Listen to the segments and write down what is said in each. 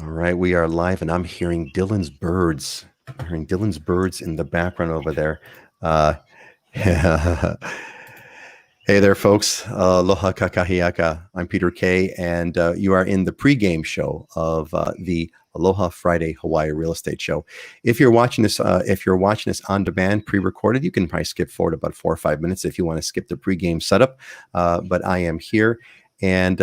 All right, we are live, and I'm hearing Dylan's birds. I'm hearing Dylan's birds in the background over there. Uh, hey there, folks. Aloha kakahiaka. I'm Peter Kay, and you are in the pregame show of the Aloha Friday Hawaii Real Estate Show. If you're watching this on demand, pre-recorded, you can probably skip forward about 4 or 5 minutes if you want to skip the pregame setup. But I am here, and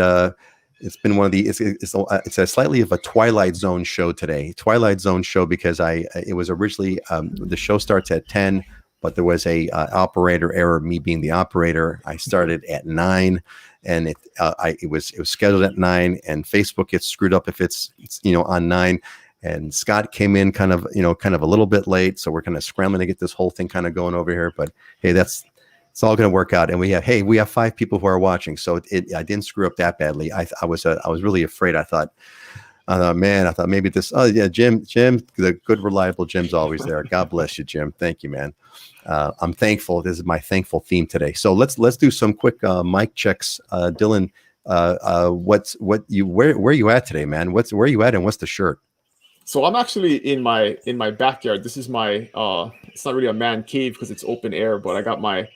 it's been one of the it's a slightly of a Twilight Zone show today. Twilight Zone show because it was originally the show starts at 10, but there was a operator error. Me being the operator, I started at 9, and it was scheduled at 9, and Facebook gets screwed up if it's on 9. And Scott came in kind of a little bit late, so we're kind of scrambling to get this whole thing kind of going over here. But hey, it's all going to work out, and we have 5 people who are watching, so I didn't screw up that badly. I was really afraid. I thought maybe this. Oh yeah, Jim, the good reliable Jim's always there. God bless you, Jim. Thank you, man. I'm thankful. This is my thankful theme today. So let's do some quick mic checks. Dylan, where are you at today, man? Where are you at, and what's the shirt? So I'm actually in my backyard. This is my it's not really a man cave because it's open air, but I got my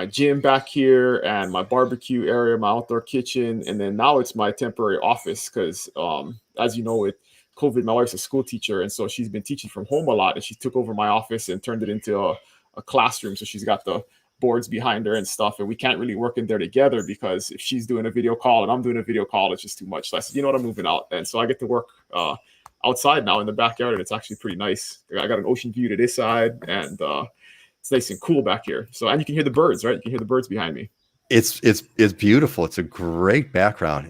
gym back here and my barbecue area, my outdoor kitchen, and then now it's my temporary office because, as you know, with COVID, my wife's a school teacher, and so she's been teaching from home a lot, and she took over my office and turned it into a classroom. So she's got the boards behind her and stuff, and we can't really work in there together because if she's doing a video call and I'm doing a video call, it's just too much. So I said, you know what, I'm moving out, and so I get to work outside now in the backyard, and it's actually pretty nice. I got an ocean view to this side, and it's nice and cool back here. So, and you can hear the birds, right? You can hear the birds behind me. It's beautiful. It's a great background.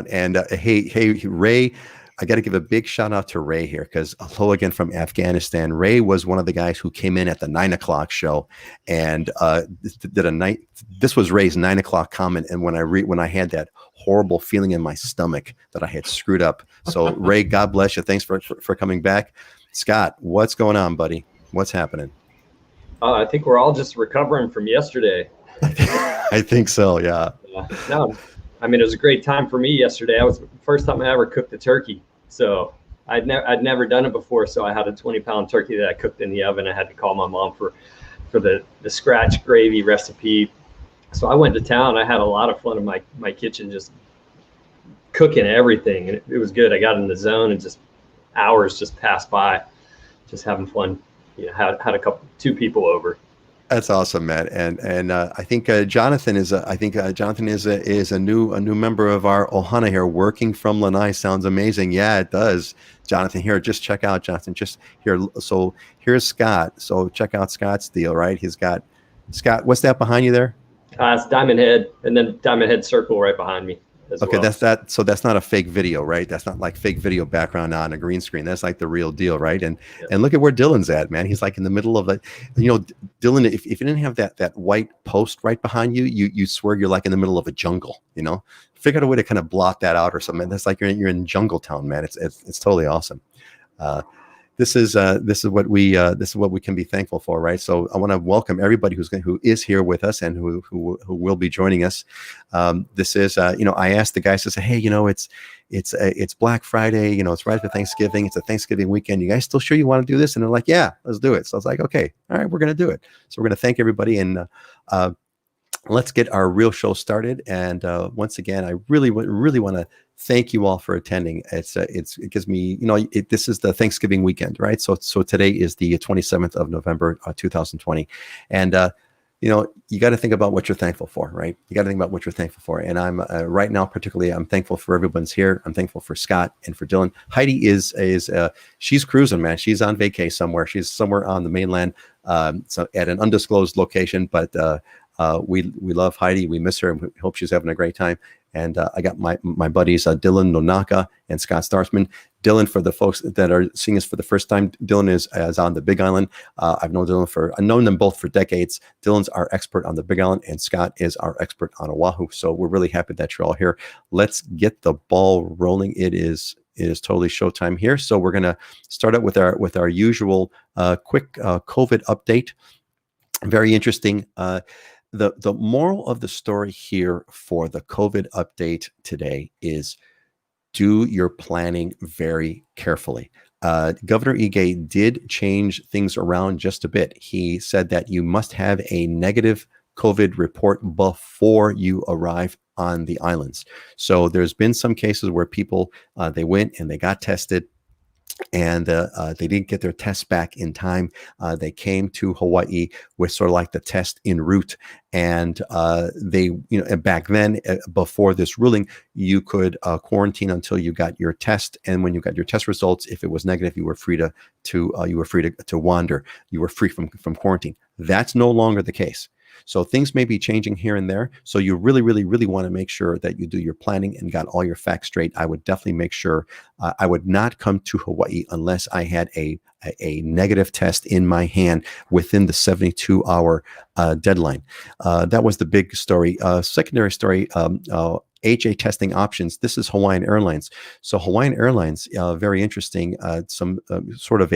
And hey, Ray, I got to give a big shout out to Ray here because hello again from Afghanistan. Ray was one of the guys who came in at the 9 o'clock show and this was Ray's 9 o'clock comment. And when I had that horrible feeling in my stomach that I had screwed up. So Ray, God bless you. Thanks for coming back. Scott, what's going on, buddy? What's happening? I think we're all just recovering from yesterday. I think so, yeah. No, I mean, it was a great time for me yesterday. It was the first time I ever cooked a turkey. So I'd never done it before. So I had a 20-pound turkey that I cooked in the oven. I had to call my mom for the scratch gravy recipe. So I went to town. I had a lot of fun in my kitchen, just cooking everything. And it was good. I got in the zone and just hours just passed by, just having fun. Had two people over. That's awesome, man. And I think Jonathan is a new member of our Ohana here, working from Lanai. Sounds amazing. Yeah, it does. Jonathan, here, just check out Jonathan. Just here. So here's Scott. So check out Scott's deal, right? He's got Scott. What's that behind you there? It's Diamond Head, and then Diamond Head Circle right behind me. Okay, well. That's that. So that's not a fake video, right? That's not like fake video background on a green screen. That's like the real deal, right? And look at where Dylan's at, man. He's like in the middle of Dylan. If you didn't have that white post right behind you, you swear you're like in the middle of a jungle. Figure out a way to kind of blot that out or something. That's like you're in Jungle Town, man. It's totally awesome. This is what we can be thankful for, right? So I want to welcome everybody who is here with us and who will be joining us. This is I asked the guys to say, hey, it's Black Friday, it's right after Thanksgiving, it's a Thanksgiving weekend. You guys still sure you want to do this? And they're like, yeah, let's do it. So I was like, okay, all right, we're gonna do it. So we're gonna thank everybody and let's get our real show started. And once again, I really want to thank you all for attending. It gives me, this is the Thanksgiving weekend, right? So today is the 27th of November, 2020. And, you got to think about what you're thankful for, right? You got to think about what you're thankful for. And I'm right now, particularly, I'm thankful for everyone's here. I'm thankful for Scott and for Dylan. Heidi is she's cruising, man. She's on vacay somewhere. She's somewhere on the mainland, so at an undisclosed location, but we love Heidi. We miss her and we hope she's having a great time. And I got my buddies, Dylan Nonaka and Scott Starsman. Dylan, for the folks that are seeing us for the first time, Dylan is on the Big Island. I've known them both for decades. Dylan's our expert on the Big Island and Scott is our expert on Oahu. So we're really happy that you're all here. Let's get the ball rolling. It is totally showtime here. So we're going to start out with our usual quick COVID update. Very interesting. The moral of the story here for the COVID update today is do your planning very carefully. Governor Ige did change things around just a bit. He said that you must have a negative COVID report before you arrive on the islands. So there's been some cases where people, they went and they got tested, and they didn't get their tests back in time. They came to Hawaii with sort of like the test en route, and and back then, before this ruling, you could quarantine until you got your test, and when you got your test results, if it was negative, you were free to wander. You were free from quarantine. That's no longer the case. So things may be changing here and there. So you really, really, really want to make sure that you do your planning and got all your facts straight. I would definitely make sure I would not come to Hawaii unless I had a negative test in my hand within the 72-hour deadline. That was the big story. Secondary story, HA testing options. This is Hawaiian Airlines. So Hawaiian Airlines, very interesting, some sort of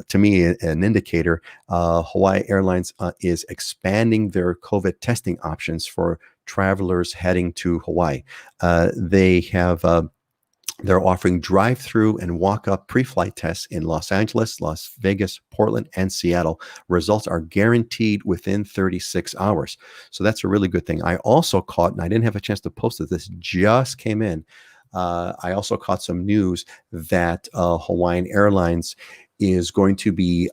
to me, an indicator. Hawaii Airlines is expanding their COVID testing options for travelers heading to Hawaii. They're offering drive-through and walk-up pre-flight tests in Los Angeles, Las Vegas, Portland, and Seattle. Results are guaranteed within 36 hours. So that's a really good thing. I also caught, and I didn't have a chance to post it, this just came in. I also caught some news that Hawaiian Airlines is going to be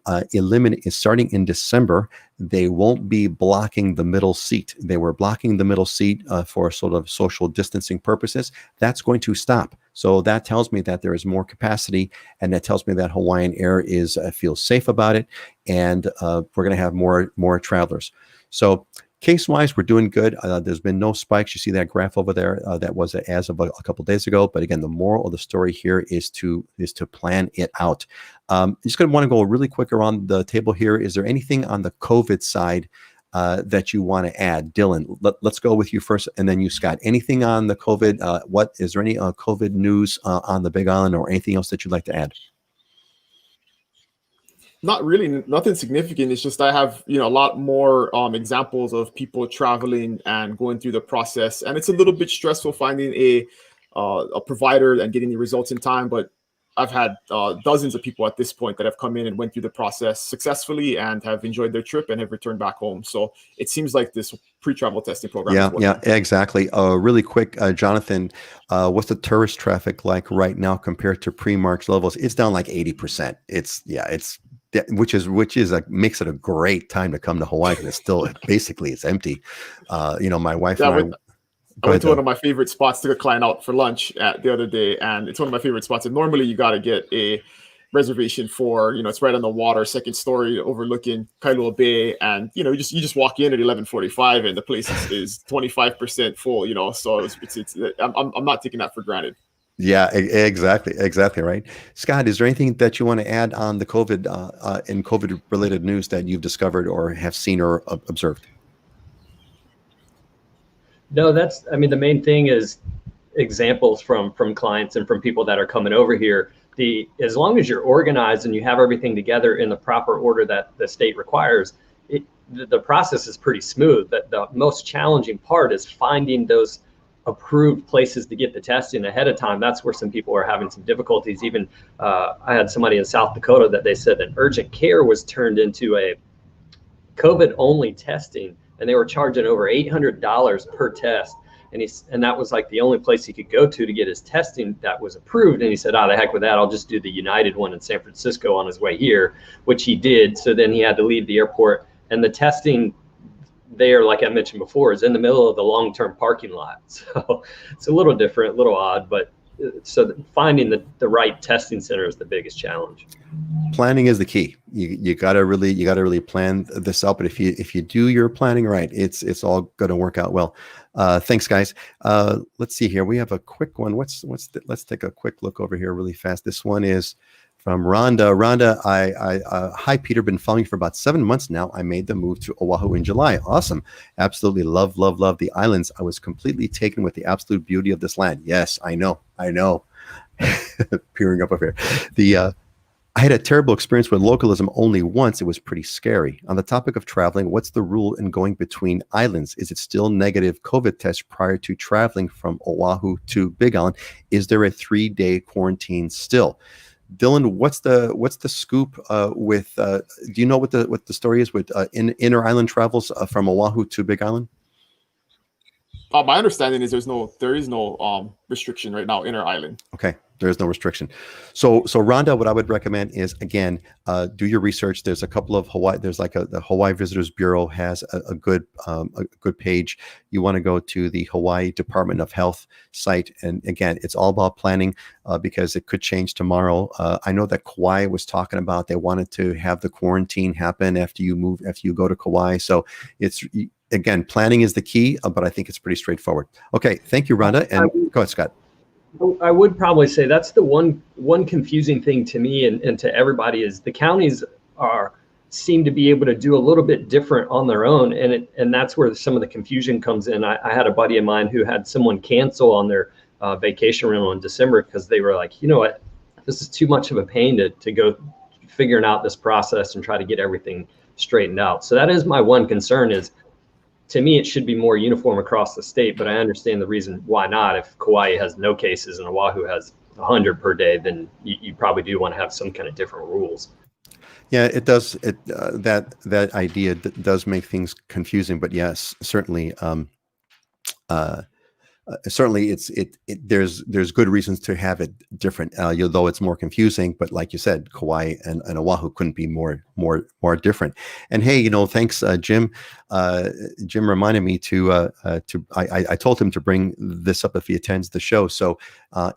starting in December. They won't be blocking the middle seat. They were blocking the middle seat for sort of social distancing purposes. That's going to stop. So that tells me that there is more capacity, and that tells me that Hawaiian Air feels safe about it, and we're going to have more travelers. So case-wise, we're doing good. There's been no spikes. You see that graph over there. That was as of a couple of days ago. But again, the moral of the story here is to plan it out. I'm just going to want to go really quick around the table here. Is there anything on the COVID side that you want to add? Dylan, let's go with you first, and then you, Scott. Anything on the COVID? Is there any COVID news on the Big Island, or anything else that you'd like to add? Not really, nothing significant. It's just I have, a lot more examples of people traveling and going through the process, and it's a little bit stressful finding a provider and getting the results in time. But I've had dozens of people at this point that have come in and went through the process successfully and have enjoyed their trip and have returned back home. So it seems like this pre-travel testing program. Yeah, exactly. Really quick, Jonathan, what's the tourist traffic like right now compared to pre-March levels? It's down like 80%. Which makes it a great time to come to Hawaii, because it's empty. My wife and I went to one of my favorite spots, took a client out for lunch the other day, and it's one of my favorite spots. And normally you got to get a reservation for, it's right on the water, second story overlooking Kailua Bay. And, you just walk in at 11:45 and the place is 25% full, so I'm not taking that for granted. Yeah, exactly right. Scott, is there anything that you want to add on the COVID and COVID related news that you've discovered or have seen or observed? No, the main thing is examples from clients and from people that are coming over here. As long as you're organized and you have everything together in the proper order that the state requires, the process is pretty smooth. The most challenging part is finding those approved places to get the testing ahead of time. That's where some people are having some difficulties. Even I had somebody in South Dakota that they said that urgent care was turned into a COVID only testing, and they were charging over $800 per test. And that was like the only place he could go to get his testing that was approved. And he said, the heck with that. I'll just do the United one in San Francisco on his way here, which he did. So then he had to leave the airport, and the testing there, like I mentioned before, is in the middle of the long-term parking lot. So it's a little different, a little odd, but so finding the right testing center is the biggest challenge. Planning is the key. You gotta really plan this out. But if you do your planning right, it's all going to work out well. Thanks, guys. Let's see here. We have a quick one. Let's take a quick look over here really fast. This one is from Rhonda. Rhonda, hi, Peter. Been following you for about 7 months now. I made the move to Oahu in July. Awesome. Absolutely love the islands. I was completely taken with the absolute beauty of this land. Yes, I know. Peering up over here. I had a terrible experience with localism only once. It was pretty scary. On the topic of traveling, what's the rule in going between islands? Is it still negative COVID test prior to traveling from Oahu to Big Island? Is there a 3-day quarantine still? Dylan, what's the scoop with? Do you know what the story is with inner island travels from Oahu to Big Island? My understanding is there is no restriction right now, inner island. Okay, there is no restriction. So Rhonda, what I would recommend is, again, do your research. There's a couple of Hawaii. There's like the Hawaii Visitors Bureau has a good page. You want to go to the Hawaii Department of Health site, and again, it's all about planning because it could change tomorrow. I know that Kauai was talking about they wanted to have the quarantine happen after you go to Kauai. So it's. Again, planning is the key, but I think it's pretty straightforward. Okay, thank you, Rhonda. And go ahead, Scott. I would probably say that's the one confusing thing to me and to everybody is the counties seem to be able to do a little bit different on their own, and that's where some of the confusion comes in. I had a buddy of mine who had someone cancel on their vacation rental in December because they were like, you know what, this is too much of a pain to go figuring out this process and try to get everything straightened out. So that is my one concern is, to me, it should be more uniform across the state, but I understand the reason why not. If Kauai has no cases and Oahu has 100 per day, then you probably do want to have some kind of different rules. Yeah, it does. That idea does make things confusing, but yes, certainly. Certainly, there's good reasons to have it different, though it's more confusing. But like you said, Kauai and Oahu couldn't be more different. And hey, thanks, Jim. Jim reminded me I told him to bring this up if he attends the show. So,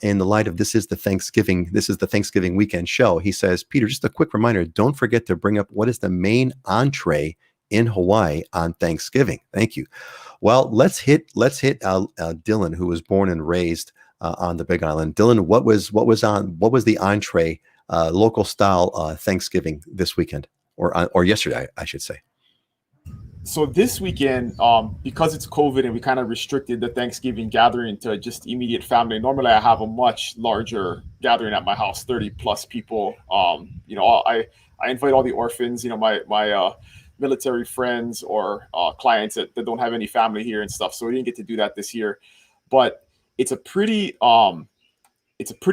in the light of this is the Thanksgiving weekend show. He says, Peter, just a quick reminder: don't forget to bring up what is the main entree in Hawaii on Thanksgiving. Thank you. Well, let's hit Dylan, who was born and raised on the Big Island. Dylan, what was the entree local style Thanksgiving this weekend or yesterday, I should say? So this weekend, because it's COVID and we kind of restricted the Thanksgiving gathering to just immediate family. Normally, I have a much larger gathering at my house, 30 plus people. I invite all the orphans. My military friends or clients that don't have any family here and stuff. So we didn't get to do that this year, but it's a pretty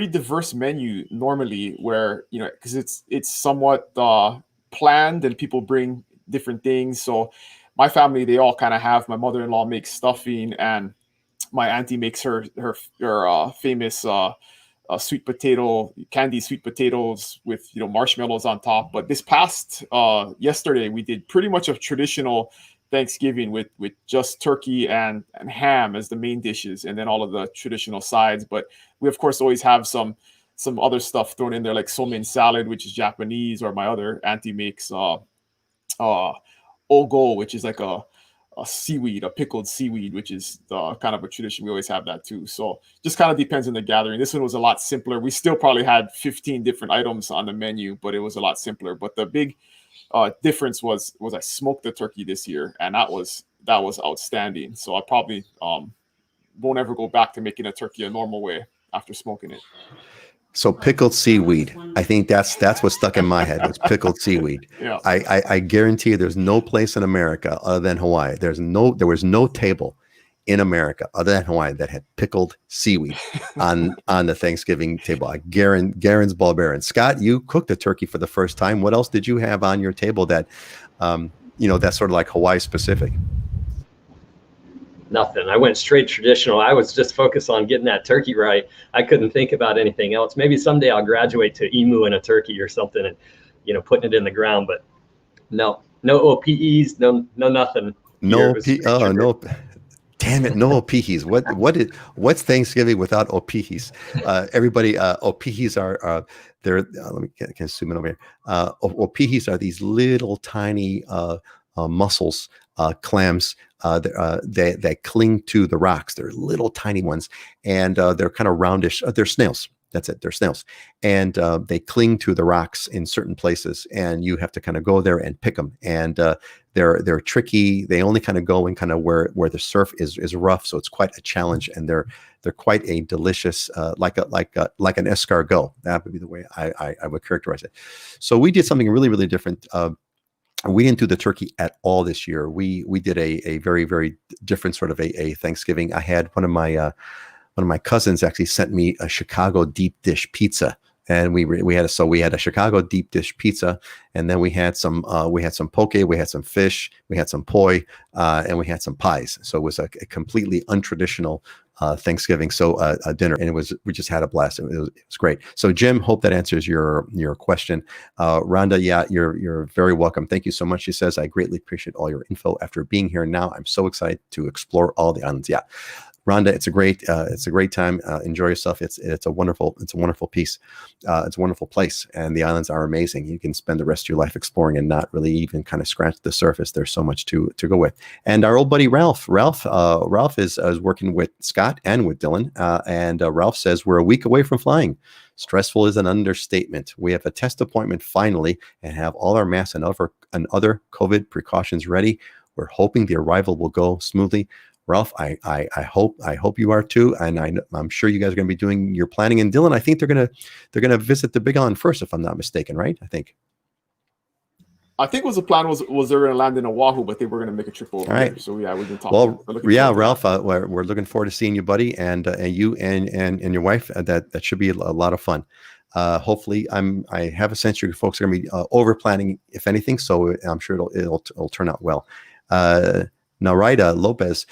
diverse menu normally where, because it's somewhat planned and people bring different things. So my family, they all kind of have, my mother-in-law makes stuffing and my auntie makes her famous candied sweet potatoes with marshmallows on top. But this past yesterday we did pretty much a traditional Thanksgiving with just turkey and ham as the main dishes, and then all of the traditional sides. But we of course always have some other stuff thrown in there, like somen salad, which is Japanese, or my other auntie makes ogo, which is like a pickled seaweed, which is kind of a tradition. We always have that too. So just kind of depends on the gathering. This one was a lot simpler. We still probably had 15 different items on the menu, but it was a lot simpler. But the big difference was I smoked the turkey this year, and that was outstanding. So I probably won't ever go back to making a turkey a normal way after smoking it. So pickled seaweed, I think that's what stuck in my head. Was pickled seaweed. Yeah. I guarantee you, there's no place in America other than Hawaii. There was no table in America other than Hawaii that had pickled seaweed on the Thanksgiving table. Garen's Ballbearan. Scott, you cooked a turkey for the first time. What else did you have on your table that, that's sort of like Hawaii specific? Nothing. I went straight traditional. I was just focused on getting that turkey right. I couldn't think about anything else. Maybe someday I'll graduate to emu and a turkey or something and, putting it in the ground. But no OPEs, no nothing. No. Damn it, no opihis. What's Thanksgiving without opihis? Everybody, opihis are they're. Let me can zoom in over here. Opihis are these little tiny mussels, clams. They cling to the rocks. They're little tiny ones, and they're kind of roundish. They're snails. That's it. They're snails, and they cling to the rocks in certain places, and you have to kind of go there and pick them. And they're tricky. They only kind of go in kind of where the surf is rough, so it's quite a challenge. And they're quite a delicious, like an escargot. That would be the way I would characterize it. So we did something really, really different. We didn't do the turkey at all this year. We did a very, very different sort of a Thanksgiving. I had one of my cousins actually sent me a Chicago deep dish pizza, and we had a Chicago deep dish pizza, and then we had some poke, we had some fish, we had some poi, and we had some pies. So it was a completely untraditional Thanksgiving dinner, and we just had a blast. It was great. So Jim, hope that answers your question. Rhonda, yeah, you're very welcome. Thank you so much. She says, I greatly appreciate all your info. After being here now, I'm so excited to explore all the islands. Yeah. Rhonda, it's a great time. Enjoy yourself. It's a wonderful piece. It's a wonderful place, and the islands are amazing. You can spend the rest of your life exploring and not really even kind of scratch the surface. There's so much to go with. And our old buddy Ralph is working with Scott and with Dylan. And Ralph says we're a week away from flying. Stressful is an understatement. We have a test appointment finally, and have all our masks and other COVID precautions ready. We're hoping the arrival will go smoothly. Ralph, I hope you are too, and I'm sure you guys are going to be doing your planning. And Dylan, I think they're gonna visit the Big Island first, if I'm not mistaken, right? I think was the plan was they're going to land in Oahu, but they were going to make a trip over. All right. There. So yeah, we've been talking. Well, yeah, Ralph, we're looking forward to seeing you, buddy, and you and your wife. That should be a lot of fun. Hopefully, I have a sense you folks are going to be over planning, if anything. So I'm sure it'll turn out well. Narida Lopez,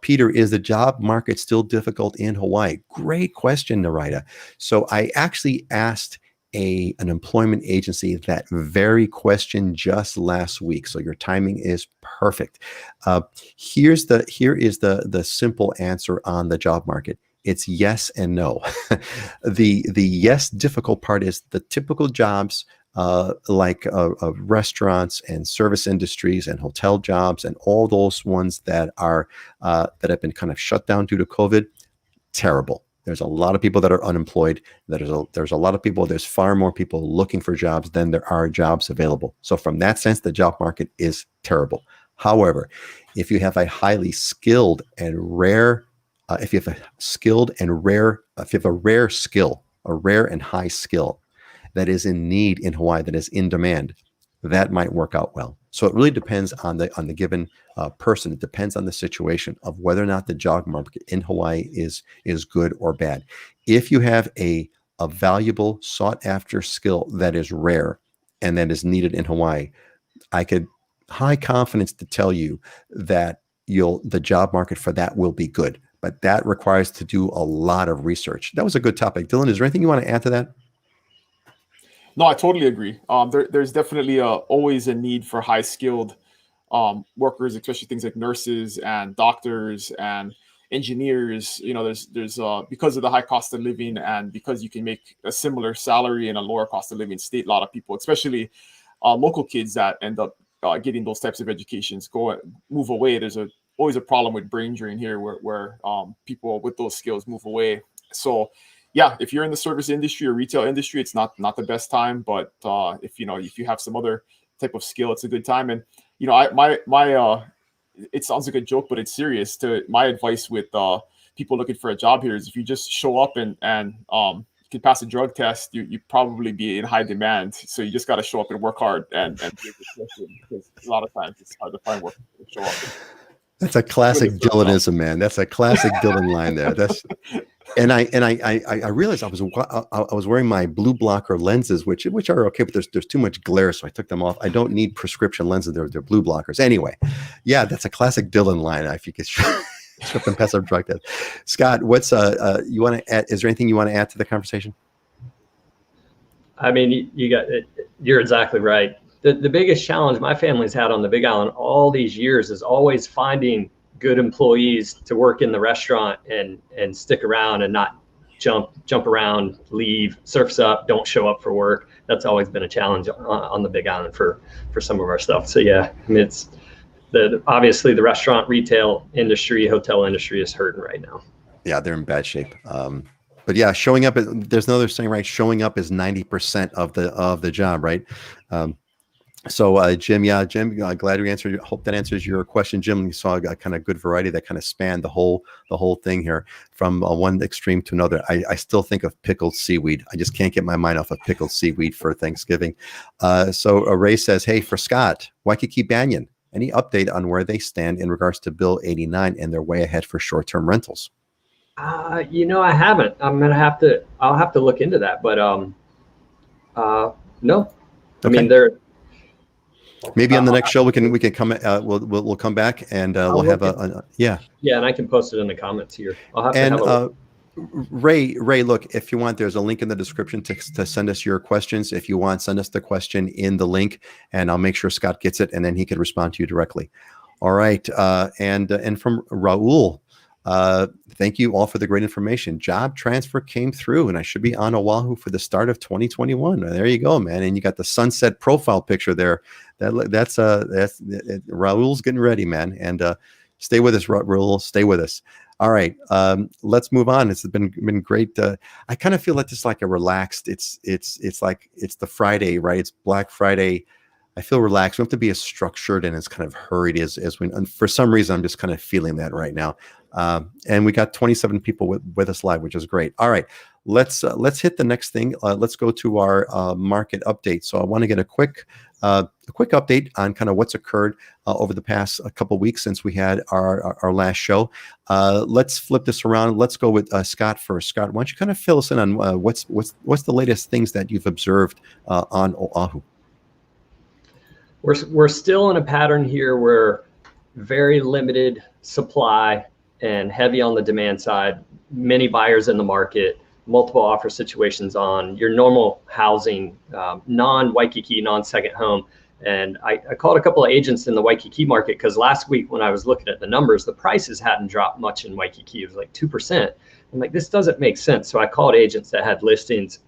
Peter, is the job market still difficult in Hawaii? Great question, Narida. So I actually asked an employment agency that very question just last week. So your timing is perfect. Here is the simple answer on the job market. It's yes and no. The yes difficult part is the typical jobs like restaurants and service industries and hotel jobs and all those ones that have been kind of shut down due to COVID. Terrible. There's a lot of people that are unemployed. There's a lot of people. There's far more people looking for jobs than there are jobs available. So from that sense, the job market is terrible. However, if you have a highly skilled and rare, if you have a rare skill, a rare and high skill that is in need in Hawaii, that is in demand, that might work out well. So it really depends on the given person. It depends on the situation of whether or not the job market in Hawaii is good or bad. If you have a valuable, sought after skill that is rare and that is needed in Hawaii, I could high confidence to tell you that the job market for that will be good. But that requires to do a lot of research. That was a good topic. Dylan, is there anything you want to add to that? No, I totally agree. There's definitely always a need for high skilled workers, especially things like nurses and doctors and engineers. You know, there's because of the high cost of living and because you can make a similar salary in a lower cost of living state, a lot of people, especially local kids that end up getting those types of educations move away. There's always a problem with brain drain here where people with those skills move away. So yeah, if you're in the service industry or retail industry, it's not the best time. But if you have some other type of skill, it's a good time. And it sounds like a joke, but it's serious. My advice with people looking for a job here is if you just show up and you can pass a drug test, you probably be in high demand. So you just got to show up and work hard and because a lot of times it's hard to find work to show up. That's a classic Dylanism, man. That's a classic Dylan line there. And I realized I was wearing my blue blocker lenses, which are okay, but there's too much glare, so I took them off. I don't need prescription lenses; they're blue blockers. Anyway, yeah, that's a classic Dylan line. If you could show them pass a drug test. Scott, what's you want to add? Is there anything you want to add to the conversation? I mean, you're exactly right. The biggest challenge my family's had on the Big Island all these years is always finding good employees to work in the restaurant and stick around and not jump around, leave, surfs up, don't show up for work. That's always been a challenge on the Big Island for some of our stuff. So yeah, I mean, it's obviously the restaurant, retail industry, hotel industry is hurting right now. Yeah, they're in bad shape. But yeah, showing up, there's another saying, right? Showing up is 90% of the job, right? So Jim, glad we answered. Hope that answers your question, Jim. You saw a kind of good variety that kind of spanned the whole thing here from one extreme to another. I still think of pickled seaweed. I just can't get my mind off of pickled seaweed for Thanksgiving. So Ray says, hey, for Scott, Waikiki Banyan, any update on where they stand in regards to Bill 89 and their way ahead for short-term rentals? I haven't. I'll have to look into that, but no. I mean, they're maybe on the next show we can come. We'll come back and we'll have yeah, and I can post it in the comments here. I'll have to have a look. Ray, look, if you want, there's a link in the description to send us your questions. If you want, send us the question in the link, and I'll make sure Scott gets it, and then he can respond to you directly. All right, and from Raul. Thank you all for the great information. Job transfer came through, and I should be on Oahu for the start of 2021. There you go, man. And you got the sunset profile picture there. That's Raul's getting ready, man. And stay with us, Raul. Stay with us. All right, let's move on. It's been great. I kind of feel like this is like a relaxed. It's like it's the Friday, right? It's Black Friday. I feel relaxed. We don't have to be as structured and as kind of hurried as we. And for some reason, I'm just kind of feeling that right now. And we got 27 people with us live, which is great. All right, let's hit the next thing. Let's go to our market update. So I want to get a quick update on kind of what's occurred over the past couple weeks since we had our last show. Let's flip this around. Let's go with Scott first. Scott, why don't you kind of fill us in on what's the latest things that you've observed on Oahu? We're still in a pattern here where very limited supply and heavy on the demand side, many buyers in the market, multiple offer situations on your normal housing, non-Waikiki, non-second home. And I called a couple of agents in the Waikiki market because last week when I was looking at the numbers, the prices hadn't dropped much in Waikiki. It was like 2%. I'm like, this doesn't make sense. So I called agents that had listings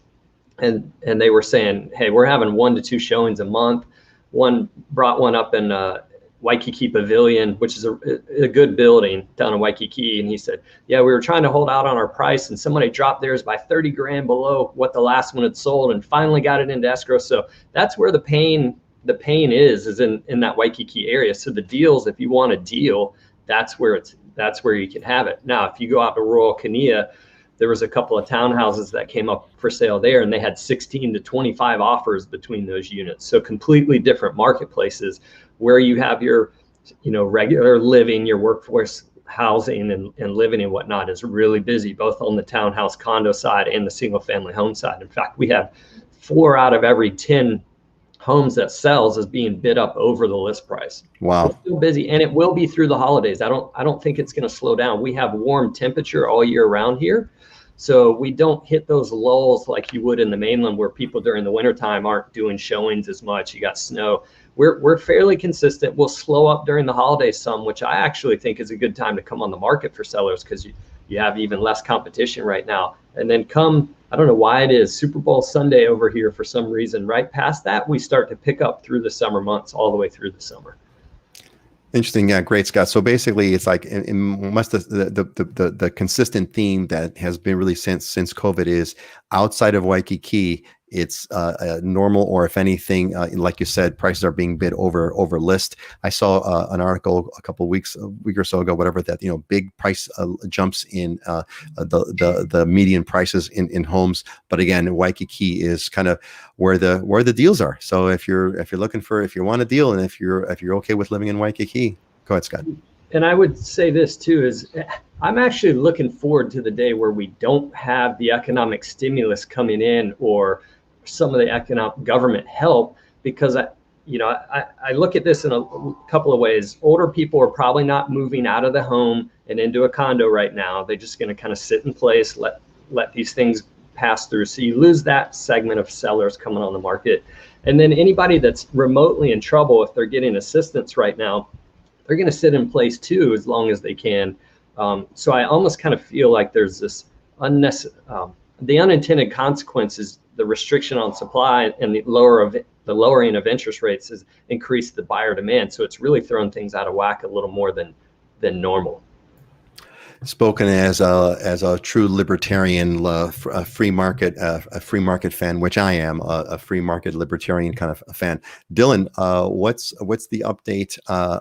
and they were saying, hey, we're having 1 to 2 showings a month. One brought one up in Waikiki Pavilion, which is a good building down in Waikiki. And he said, yeah, we were trying to hold out on our price and somebody dropped theirs by 30 grand below what the last one had sold and finally got it into escrow. So that's where the pain is in that Waikiki area. So the deals, if you want a deal, that's where you can have it. Now, if you go out to Royal Kania, there was a couple of townhouses that came up for sale there and they had 16 to 25 offers between those units. So completely different marketplaces where you have your, regular living, your workforce housing and living and whatnot is really busy, both on the townhouse condo side and the single family home side. In fact, we have 4 out of every 10 homes that sells is being bid up over the list price. Wow. It's still busy, and it will be through the holidays. I don't think it's going to slow down. We have warm temperature all year round here. So we don't hit those lulls like you would in the mainland where people during the wintertime aren't doing showings as much. You got snow. We're fairly consistent. We'll slow up during the holidays some, which I actually think is a good time to come on the market for sellers because you have even less competition right now. And then I don't know why it is, Super Bowl Sunday over here for some reason. Right past that, we start to pick up through the summer months all the way through the summer. Interesting. Yeah, great, Scott. So basically, it's like the consistent theme that has been really since COVID is outside of Waikiki, it's normal, or if anything, like you said, prices are being bid over list. I saw an article a week or so ago, whatever, that big price jumps in the median prices in homes. But again, Waikiki is kind of where the deals are. So if you want a deal, and if you're okay with living in Waikiki, go ahead, Scott. And I would say this too is I'm actually looking forward to the day where we don't have the economic stimulus coming in or some of the economic government help, because I look at this in a couple of ways. Older people are probably not moving out of the home and into a condo right now. They're just going to kind of sit in place, let these things pass through. So you lose that segment of sellers coming on the market. And then anybody that's remotely in trouble, if they're getting assistance right now, they're going to sit in place too, as long as they can. So I almost kind of feel like there's this the unintended consequences. The restriction on supply and the lowering of interest rates has increased the buyer demand. So it's really thrown things out of whack a little more than normal. Spoken as a true libertarian, a free market fan, which I am, a free market libertarian kind of a fan. Dylan, what's the update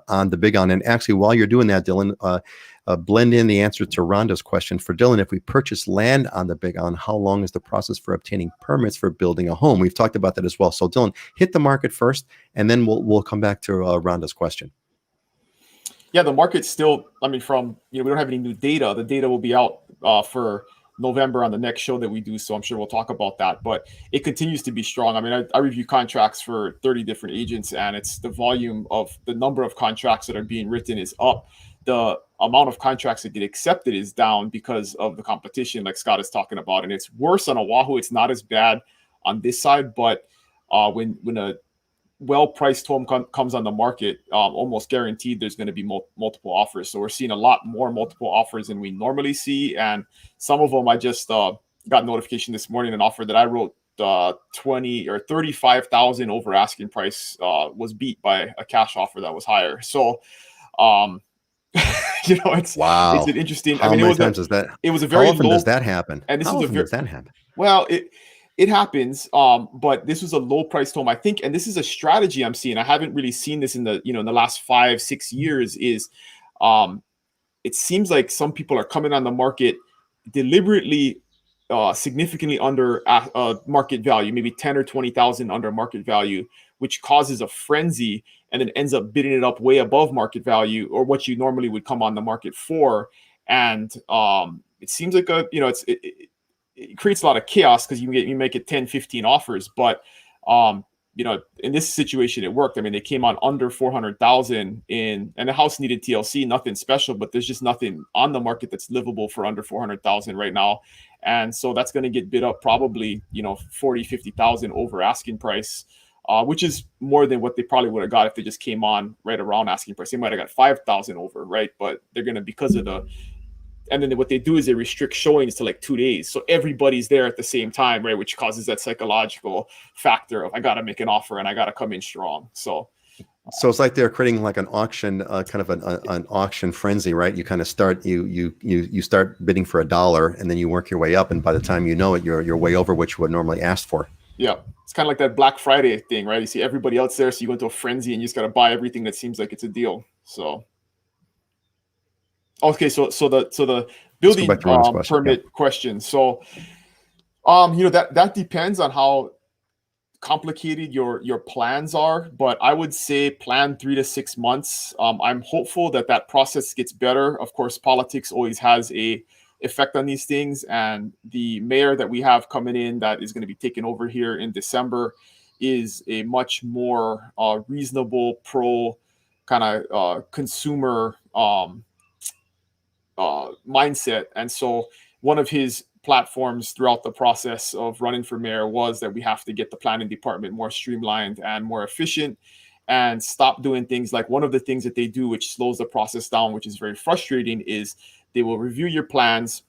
on the Big Island? And actually, while you're doing that, Dylan, blend in the answer to Rhonda's question. For Dylan, if we purchase land on the Big Island, how long is the process for obtaining permits for building a home? We've talked about that as well. So Dylan, hit the market first, and then we'll come back to Rhonda's question. Yeah, the market's still, I mean, we don't have any new data. The data will be out for November on the next show that we do. So I'm sure we'll talk about that, but it continues to be strong. I mean, I review contracts for 30 different agents, and it's the volume of the number of contracts that are being written is up. The amount of contracts that get accepted is down because of the competition, like Scott is talking about. And it's worse on Oahu. It's not as bad on this side, but when a well-priced home comes on the market, almost guaranteed there's going to be multiple offers. So we're seeing a lot more multiple offers than we normally see. And some of them, I just got notification this morning, an offer that I wrote 20 or 35,000 over asking price was beat by a cash offer that was higher. So, it's wow. It's an interesting. How many times does that? It was a very How often low, does that happen? And this How is often does that happen? Well, it happens, but this was a low priced home, I think, and this is a strategy I'm seeing. I haven't really seen this in the in the last 5-6 years. Is it seems like some people are coming on the market deliberately, significantly under market value, maybe 10 or 20,000 under market value, which causes a frenzy, and then ends up bidding it up way above market value or what you normally would come on the market for. And it seems like it creates a lot of chaos because you make it 10, 15 offers. But, in this situation, it worked. I mean, they came on under 400,000 and the house needed TLC, nothing special, but there's just nothing on the market that's livable for under 400,000 right now. And so that's going to get bid up probably, 40, 50,000 over asking price, which is more than what they probably would have got if they just came on right around asking price. They might have got 5,000 over, right? But they're going to, because of and then what they do is they restrict showings to like 2 days. So everybody's there at the same time, right? Which causes that psychological factor of, I got to make an offer and I got to come in strong. So it's like they're creating like an auction, kind of an auction frenzy, right? You kind of start, you start bidding for $1 and then you work your way up. And by the time you know it, you're way over what you would normally ask for. Yeah. It's kind of like that Black Friday thing, right? You see everybody else there. So you go into a frenzy and you just got to buy everything that seems like it's a deal. So. Okay, so the building permit question. So, that depends on how complicated your plans are, but I would say plan 3 to 6 months. I'm hopeful that process gets better. Of course, politics always has a effect on these things, and the mayor that we have coming in that is going to be taking over here in December is a much more reasonable, pro kind of consumer mindset. And so one of his platforms throughout the process of running for mayor was that we have to get the planning department more streamlined and more efficient and stop doing things like, one of the things that they do, which slows the process down, which is very frustrating, is they will review your plans,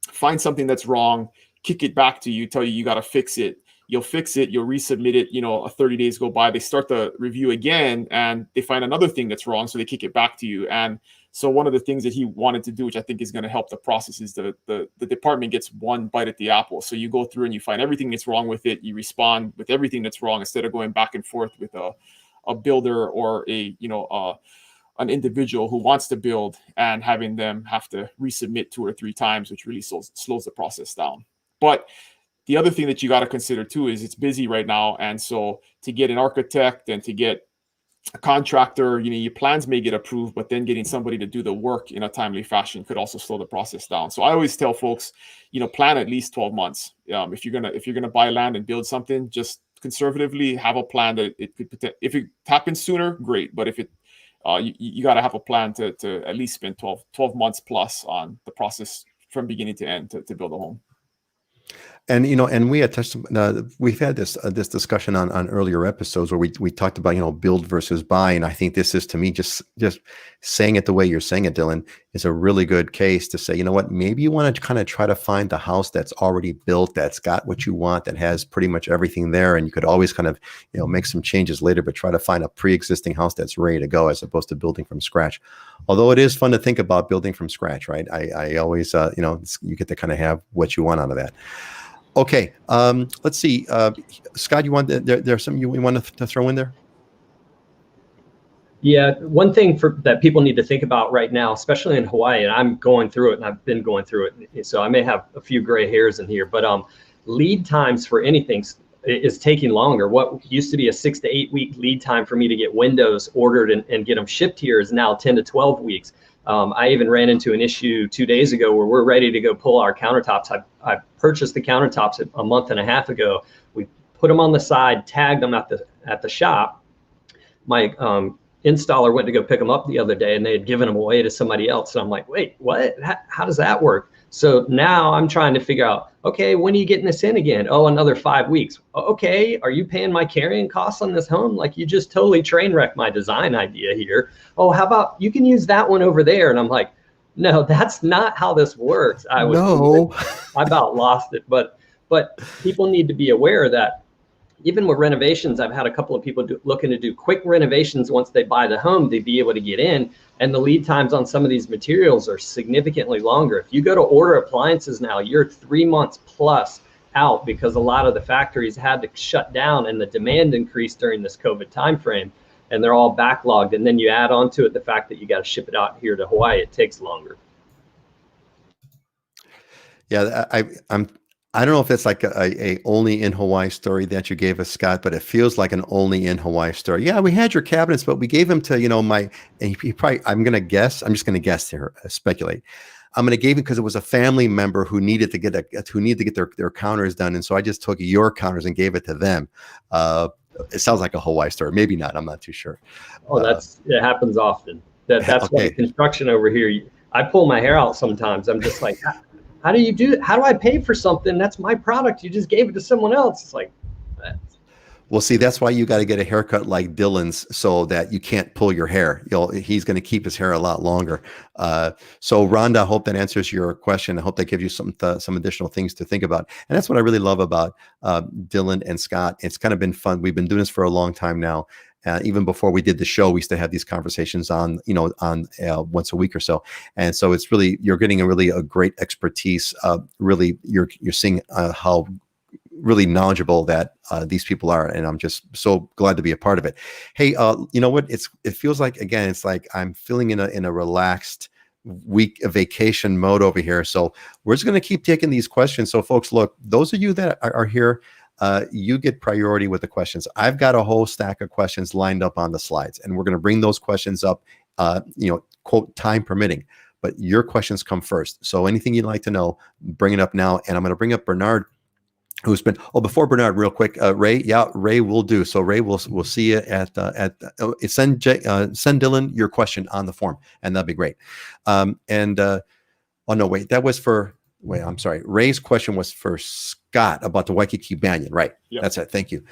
find something that's wrong, kick it back to you, tell you got to fix it. You'll fix it, you'll resubmit it, 30 days go by, they start the review again and they find another thing that's wrong. So they kick it back to you. And so one of the things that he wanted to do, which I think is going to help the process, is the department gets one bite at the apple. So you go through and you find everything that's wrong with it. You respond with everything that's wrong instead of going back and forth with a builder or an individual who wants to build and having them have to resubmit 2 or 3 times, which really slows the process down. But the other thing that you got to consider too is it's busy right now. And so to get an architect and to get a contractor, your plans may get approved, but then getting somebody to do the work in a timely fashion could also slow the process down. So I always tell folks, plan at least 12 months. If you're gonna buy land and build something, just conservatively have a plan that it could, if it happens sooner, great. But if it, you got to have a plan to at least spend 12 months plus on the process from beginning to end to build a home. And and we had touched. We've had this discussion on earlier episodes where we talked about build versus buy, and I think this is, to me, just saying it the way you're saying it, Dylan, is a really good case to say, what, maybe you want to kind of try to find the house that's already built, that's got what you want, that has pretty much everything there, and you could always kind of make some changes later, but try to find a pre-existing house that's ready to go as opposed to building from scratch. Although it is fun to think about building from scratch, right? I always you get to kind of have what you want out of that. Okay, let's see. Scott, you want there's something you want to throw in there? Yeah, one thing that people need to think about right now, especially in Hawaii, and I'm going through it, and I've been going through it, so I may have a few gray hairs in here, but lead times for anything is taking longer. What used to be a 6 to 8 week lead time for me to get windows ordered and get them shipped here is now 10 to 12 weeks. I even ran into an issue 2 days ago where we're ready to go pull our countertops. I purchased the countertops a month and a half ago. We put them on the side, tagged them at the shop. My installer went to go pick them up the other day, and they had given them away to somebody else. And I'm like, wait, what? How does that work? So now I'm trying to figure out, okay, when are you getting this in again? Oh, another 5 weeks. Okay, are you paying my carrying costs on this home? Like, you just totally train wrecked my design idea here. Oh, how about you can use that one over there? And I'm like, no, that's not how this works. I about lost it. But people need to be aware that even with renovations, I've had a couple of people looking to do quick renovations once they buy the home to be able to get in. And the lead times on some of these materials are significantly longer. If you go to order appliances now, you're 3 months plus out because a lot of the factories had to shut down and the demand increased during this COVID timeframe, and they're all backlogged. And then you add on to it the fact that you got to ship it out here to Hawaii. It takes longer. Yeah, I don't know if it's like a only in Hawaii story that you gave us, Scott, but it feels like an only in Hawaii story. Yeah, we had your cabinets, but we gave them to, and he probably, I'm just going to guess here, speculate. I'm going to give him because it was a family member who needed to get their counters done. And so I just took your counters and gave it to them. It sounds like a Hawaii story. Maybe not. I'm not too sure. Oh, it happens often. That's okay. Why construction over here, I pull my hair out sometimes. I'm just like, how do you do it? How do I pay for something? That's my product. You just gave it to someone else. It's like, well, see, that's why you got to get a haircut like Dylan's so that you can't pull your hair. He's going to keep his hair a lot longer. So Rhonda, I hope that answers your question. I hope that gives you some additional things to think about. And that's what I really love about Dylan and Scott. It's kind of been fun. We've been doing this for a long time now. Even before we did the show, we used to have these conversations on once a week or so. And so it's really, you're getting a great expertise. Really, you're seeing how really knowledgeable that these people are. And I'm just so glad to be a part of it. Hey, you know what? It feels like, again, it's like I'm feeling in a relaxed week of vacation mode over here. So we're just going to keep taking these questions. So folks, look, those of you that are here, you get priority with the questions. I've got a whole stack of questions lined up on the slides, and we're going to bring those questions up, quote, time permitting, but your questions come first. So anything you'd like to know, bring it up now. And I'm going to bring up Bernard, who's been, before Bernard, real quick, Ray. Yeah, Ray will do. So Ray, we'll see you send Dylan your question on the form, and that'd be great. I'm sorry. Ray's question was for Scott about the Waikiki Banyan. Right. Yep. That's it. Thank you.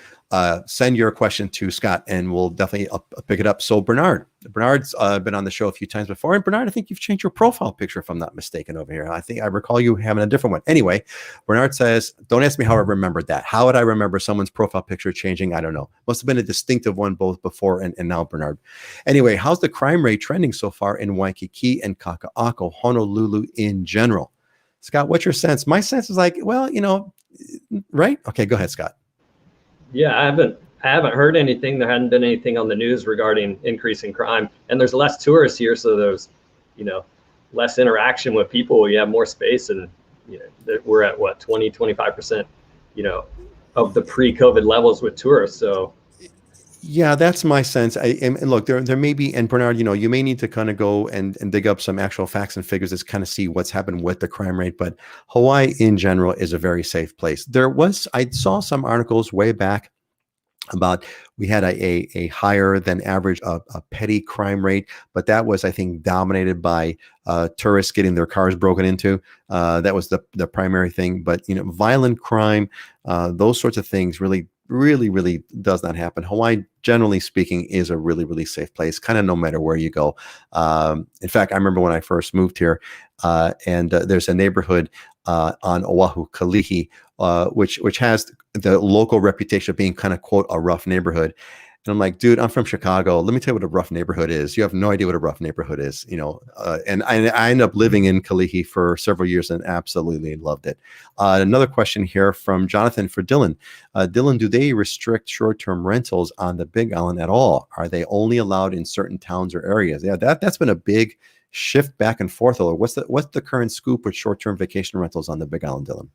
Send your question to Scott and we'll definitely pick it up. So Bernard's been on the show a few times before. And Bernard, I think you've changed your profile picture if I'm not mistaken over here. I think I recall you having a different one. Anyway, Bernard says, don't ask me how I remembered that. How would I remember someone's profile picture changing? I don't know. Must have been a distinctive one both before and now, Bernard. Anyway, how's the crime rate trending so far in Waikiki and Kakaako, Honolulu in general? Scott, what's your sense? My sense is like, well, right? Okay, go ahead, Scott. Yeah, I haven't heard anything. There hadn't been anything on the news regarding increasing crime, and there's less tourists here, so there's, less interaction with people. You have more space, and we're at what 20-25%, of the pre-COVID levels with tourists. So. Yeah, that's my sense. And look, there may be, and Bernard, you may need to kind of go and dig up some actual facts and figures to kind of see what's happened with the crime rate. But Hawaii in general is a very safe place. I saw some articles way back about we had a higher than average a petty crime rate, but that was, I think, dominated by tourists getting their cars broken into. That was the primary thing. But violent crime, those sorts of things really does not happen. Hawaii, generally speaking, is a really safe place, kind of no matter where you go. In fact, I remember when I first moved here, and there's a neighborhood on Oahu, Kalihi, which has the local reputation of being kind of, quote, a rough neighborhood. And I'm like, dude, I'm from Chicago. Let me tell you what a rough neighborhood is. You have no idea what a rough neighborhood is, and I ended up living in Kalihi for several years and absolutely loved it. Another question here from Jonathan for Dylan. Dylan, do they restrict short-term rentals on the Big Island at all? Are they only allowed in certain towns or areas? Yeah, that's been a big shift back and forth. Or what's the current scoop with short-term vacation rentals on the Big Island, Dylan?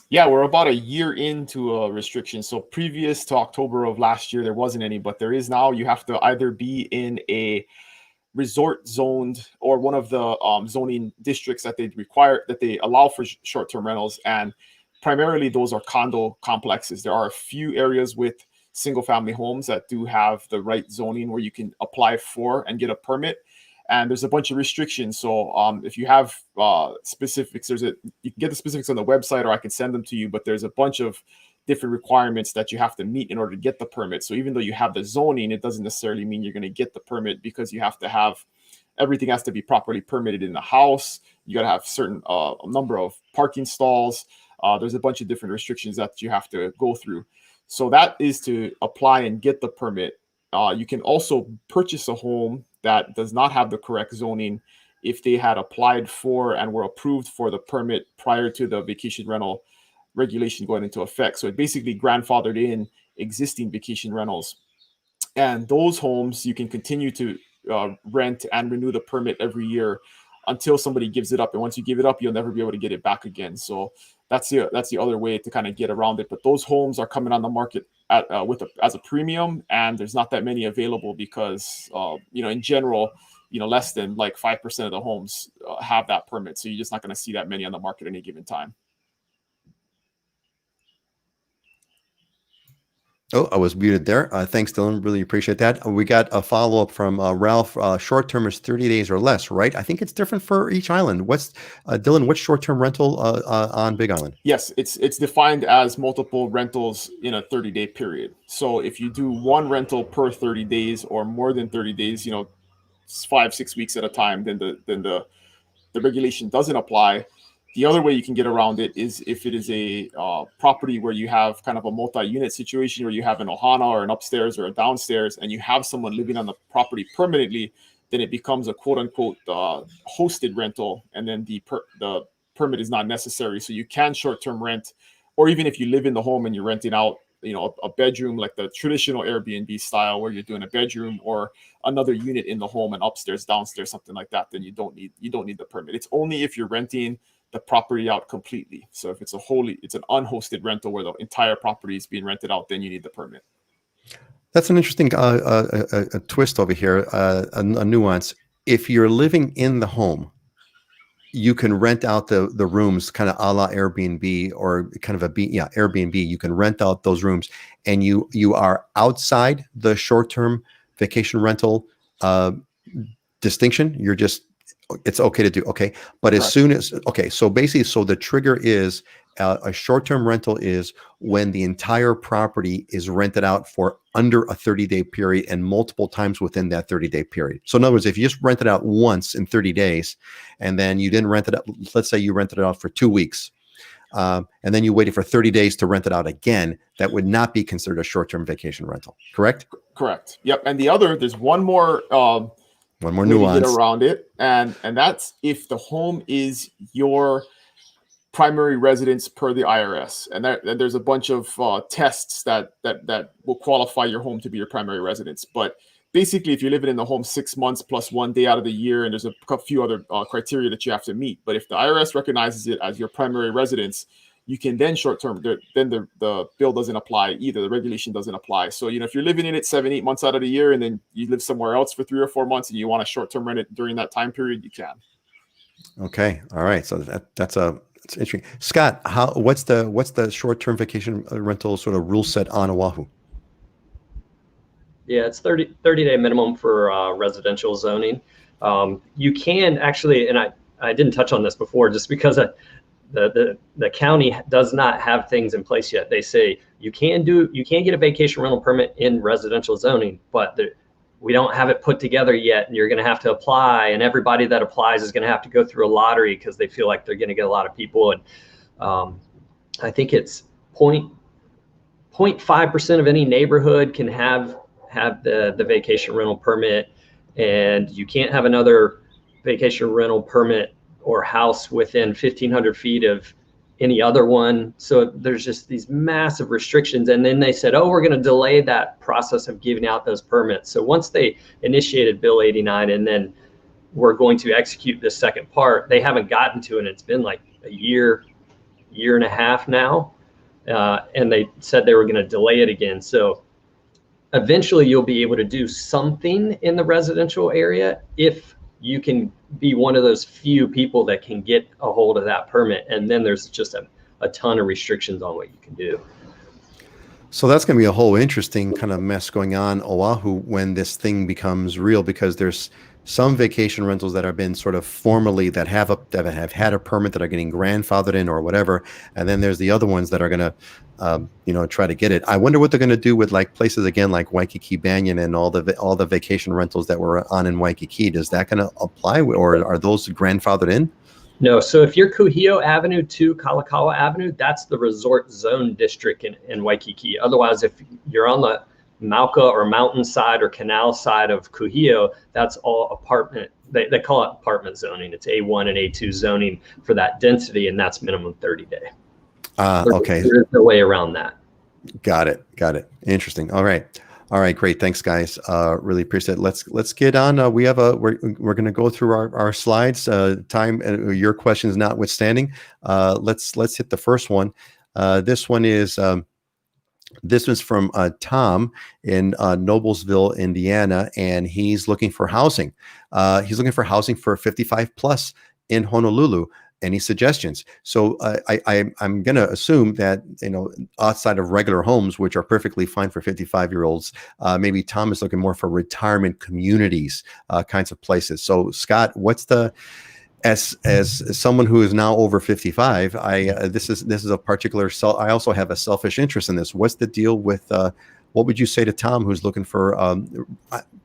Yeah, we're about a year into a restriction. So previous to October of last year, there wasn't any, but there is now. You have to either be in a resort zoned or one of the zoning districts that they allow for short-term rentals. And primarily those are condo complexes. There are a few areas with single family homes that do have the right zoning where you can apply for and get a permit. And there's a bunch of restrictions. So if you have specifics, you can get the specifics on the website, or I can send them to you. But there's a bunch of different requirements that you have to meet in order to get the permit. So even though you have the zoning, it doesn't necessarily mean you're going to get the permit, because you have to have everything has to be properly permitted in the house. You got to have certain number of parking stalls. There's a bunch of different restrictions that you have to go through. So that is to apply and get the permit. You can also purchase a home that does not have the correct zoning if they had applied for and were approved for the permit prior to the vacation rental regulation going into effect. So it basically grandfathered in existing vacation rentals. And those homes, you can continue to rent and renew the permit every year until somebody gives it up. And once you give it up, you'll never be able to get it back again. So that's the other way to kind of get around it. But those homes are coming on the market as a premium, and there's not that many available because in general, less than like 5% of the homes have that permit. So you're just not going to see that many on the market at any given time. Oh, I was muted there. Thanks, Dylan. Really appreciate that. We got a follow-up from Ralph. Short-term is 30 days or less, right? I think it's different for each island. Dylan, what's short-term rental on Big Island? Yes, it's defined as multiple rentals in a 30-day period. So if you do one rental per 30 days or more than 30 days, 5-6 weeks at a time, then the regulation doesn't apply. The other way you can get around it is if it is a property where you have kind of a multi-unit situation, where you have an ohana or an upstairs or a downstairs, and you have someone living on the property permanently, then it becomes a quote-unquote hosted rental, and then the permit is not necessary. So you can short-term rent, or even if you live in the home and you're renting out, a bedroom, like the traditional Airbnb style, where you're doing a bedroom or another unit in the home and upstairs, downstairs, something like that, then you don't need the permit. It's only if you're renting the property out completely. So if it's an unhosted rental where the entire property is being rented out, then you need the permit. That's an interesting a twist over here, a nuance. If you're living in the home, you can rent out the rooms, kind of a la Airbnb, or kind of Airbnb. You can rent out those rooms, and you are outside the short-term vacation rental distinction. It's okay to do. Okay. But as soon as, so basically, so the trigger is a short-term rental is when the entire property is rented out for under a 30-day period and multiple times within that 30-day period. So in other words, if you just rent it out once in 30 days, and then you didn't rent it out, let's say you rented it out for 2 weeks, and then you waited for 30 days to rent it out again, that would not be considered a short-term vacation rental. Correct? Correct. Yep. And there's one more nuance. Get around it, and that's if the home is your primary residence per the IRS, and there's a bunch of tests that will qualify your home to be your primary residence. But basically, if you're living in the home 6 months plus 1 day out of the year, and there's a few other criteria that you have to meet. But if the IRS recognizes it as your primary residence, you can then short-term, then the bill doesn't apply either. The regulation doesn't apply. So, if you're living in it 7-8 months out of the year, and then you live somewhere else for 3 or 4 months and you want to short-term rent it during that time period, you can. Okay. All right. So that's interesting. Scott, what's the short-term vacation rental sort of rule set on Oahu? Yeah, it's 30-day minimum for residential zoning. You can actually, and I didn't touch on this before, just because the county does not have things in place yet. They say you can get a vacation rental permit in residential zoning, but we don't have it put together yet, and you're going to have to apply, and everybody that applies is going to have to go through a lottery because they feel like they're going to get a lot of people. And I think it's 0.5% of any neighborhood can have the vacation rental permit, and you can't have another vacation rental permit or house within 1,500 feet of any other one. So there's just these massive restrictions. And then they said, oh, we're going to delay that process of giving out those permits. So once they initiated Bill 89 and then we're going to execute this second part, they haven't gotten to it. It's been like a year and a half now. And they said they were going to delay it again. So eventually you'll be able to do something in the residential area if you can be one of those few people that can get a hold of that permit. And then there's just a ton of restrictions on what you can do. So that's going to be a whole interesting kind of mess going on Oahu when this thing becomes real, because there's some vacation rentals that have been sort of formally that have had a permit that are getting grandfathered in or whatever, and then there's the other ones that are going to try to get it. I wonder what they're going to do with like places again like Waikiki Banyan and all the vacation rentals that were on in Waikiki. Is that going to apply, or are those grandfathered in? No. So if you're Kuhio Avenue to Kalakaua Avenue, that's the resort zone district in Waikiki. Otherwise, if you're on the Mauka or mountain side or canal side of Kuhio, that's all apartment. They call it apartment zoning. It's A1 and A2 zoning for that density, and that's minimum 30-day. Okay. There's no way around that. Got it. Interesting. All right. Great. Thanks, guys. Really appreciate it. Let's get on. We're going to go through our slides. Time, your questions notwithstanding. Let's hit the first one. This one is. This was from Tom in Noblesville, Indiana, and he's looking for housing. He's looking for housing for 55 plus in Honolulu. Any suggestions? So I'm going to assume that, outside of regular homes, which are perfectly fine for 55-year-olds, maybe Tom is looking more for retirement communities, kinds of places. So Scott, what's as someone who is now over 55, this is a particular. I also have a selfish interest in this. What's the deal with? What would you say to Tom, who's looking for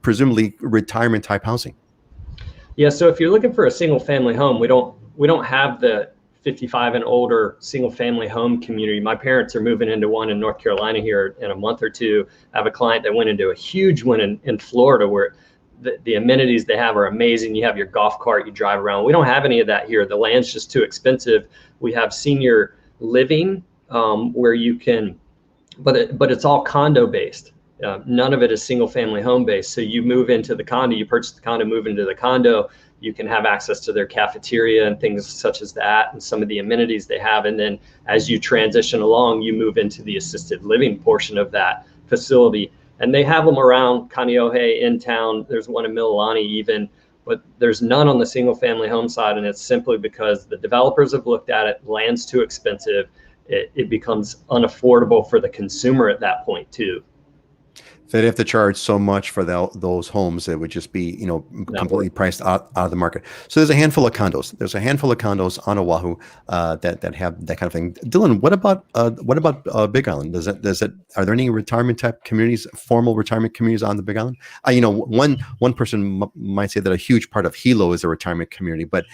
presumably retirement type housing? Yeah. So if you're looking for a single family home, we don't have the 55 and older single family home community. My parents are moving into one in North Carolina here in a month or two. I have a client that went into a huge one in Florida where the amenities they have are amazing. You have your golf cart, you drive around. We don't have any of that here. The land's just too expensive. We have senior living where you can, but it's all condo based. None of it is single family home based. So you move into the condo, you purchase the condo, move into the condo, you can have access to their cafeteria and things such as that and some of the amenities they have. And then as you transition along, you move into the assisted living portion of that facility. And they have them around Kaneohe in town. There's one in Mililani even, but there's none on the single family home side. And it's simply because the developers have looked at it, land's too expensive. It becomes unaffordable for the consumer at that point too. They'd have to charge so much for those homes, it would just be, completely priced out of the market. So there's a handful of condos. There's a handful of condos on Oahu that have that kind of thing. Dylan, what about Big Island? Are there any retirement type communities, formal retirement communities on the Big Island? One person might say that a huge part of Hilo is a retirement community, but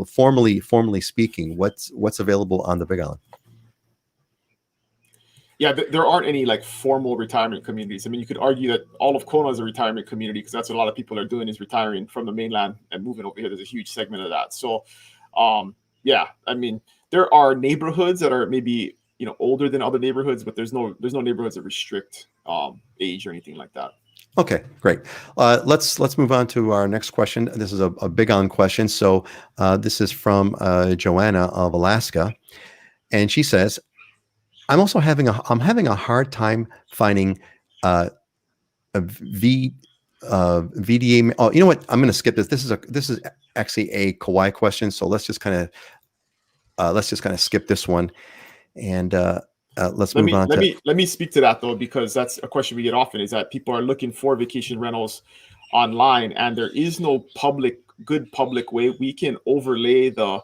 formally speaking, what's available on the Big Island? Yeah, there aren't any like formal retirement communities. I mean, you could argue that all of Kona is a retirement community because that's what a lot of people are doing, is retiring from the mainland and moving over here. There's a huge segment of that. So, yeah, I mean, there are neighborhoods that are maybe older than other neighborhoods, but there's no neighborhoods that restrict age or anything like that. Okay, great. Let's move on to our next question. This is a Big Island question. So this is from Joanna of Alaska, and she says, I'm having a hard time finding a VDA. Oh, you know what? I'm going to skip this. This is actually a Kauai question. So let's just kind of skip this one. And let's move on. Let me speak to that though, because that's a question we get often, is that people are looking for vacation rentals online, and there is no good public way we can overlay the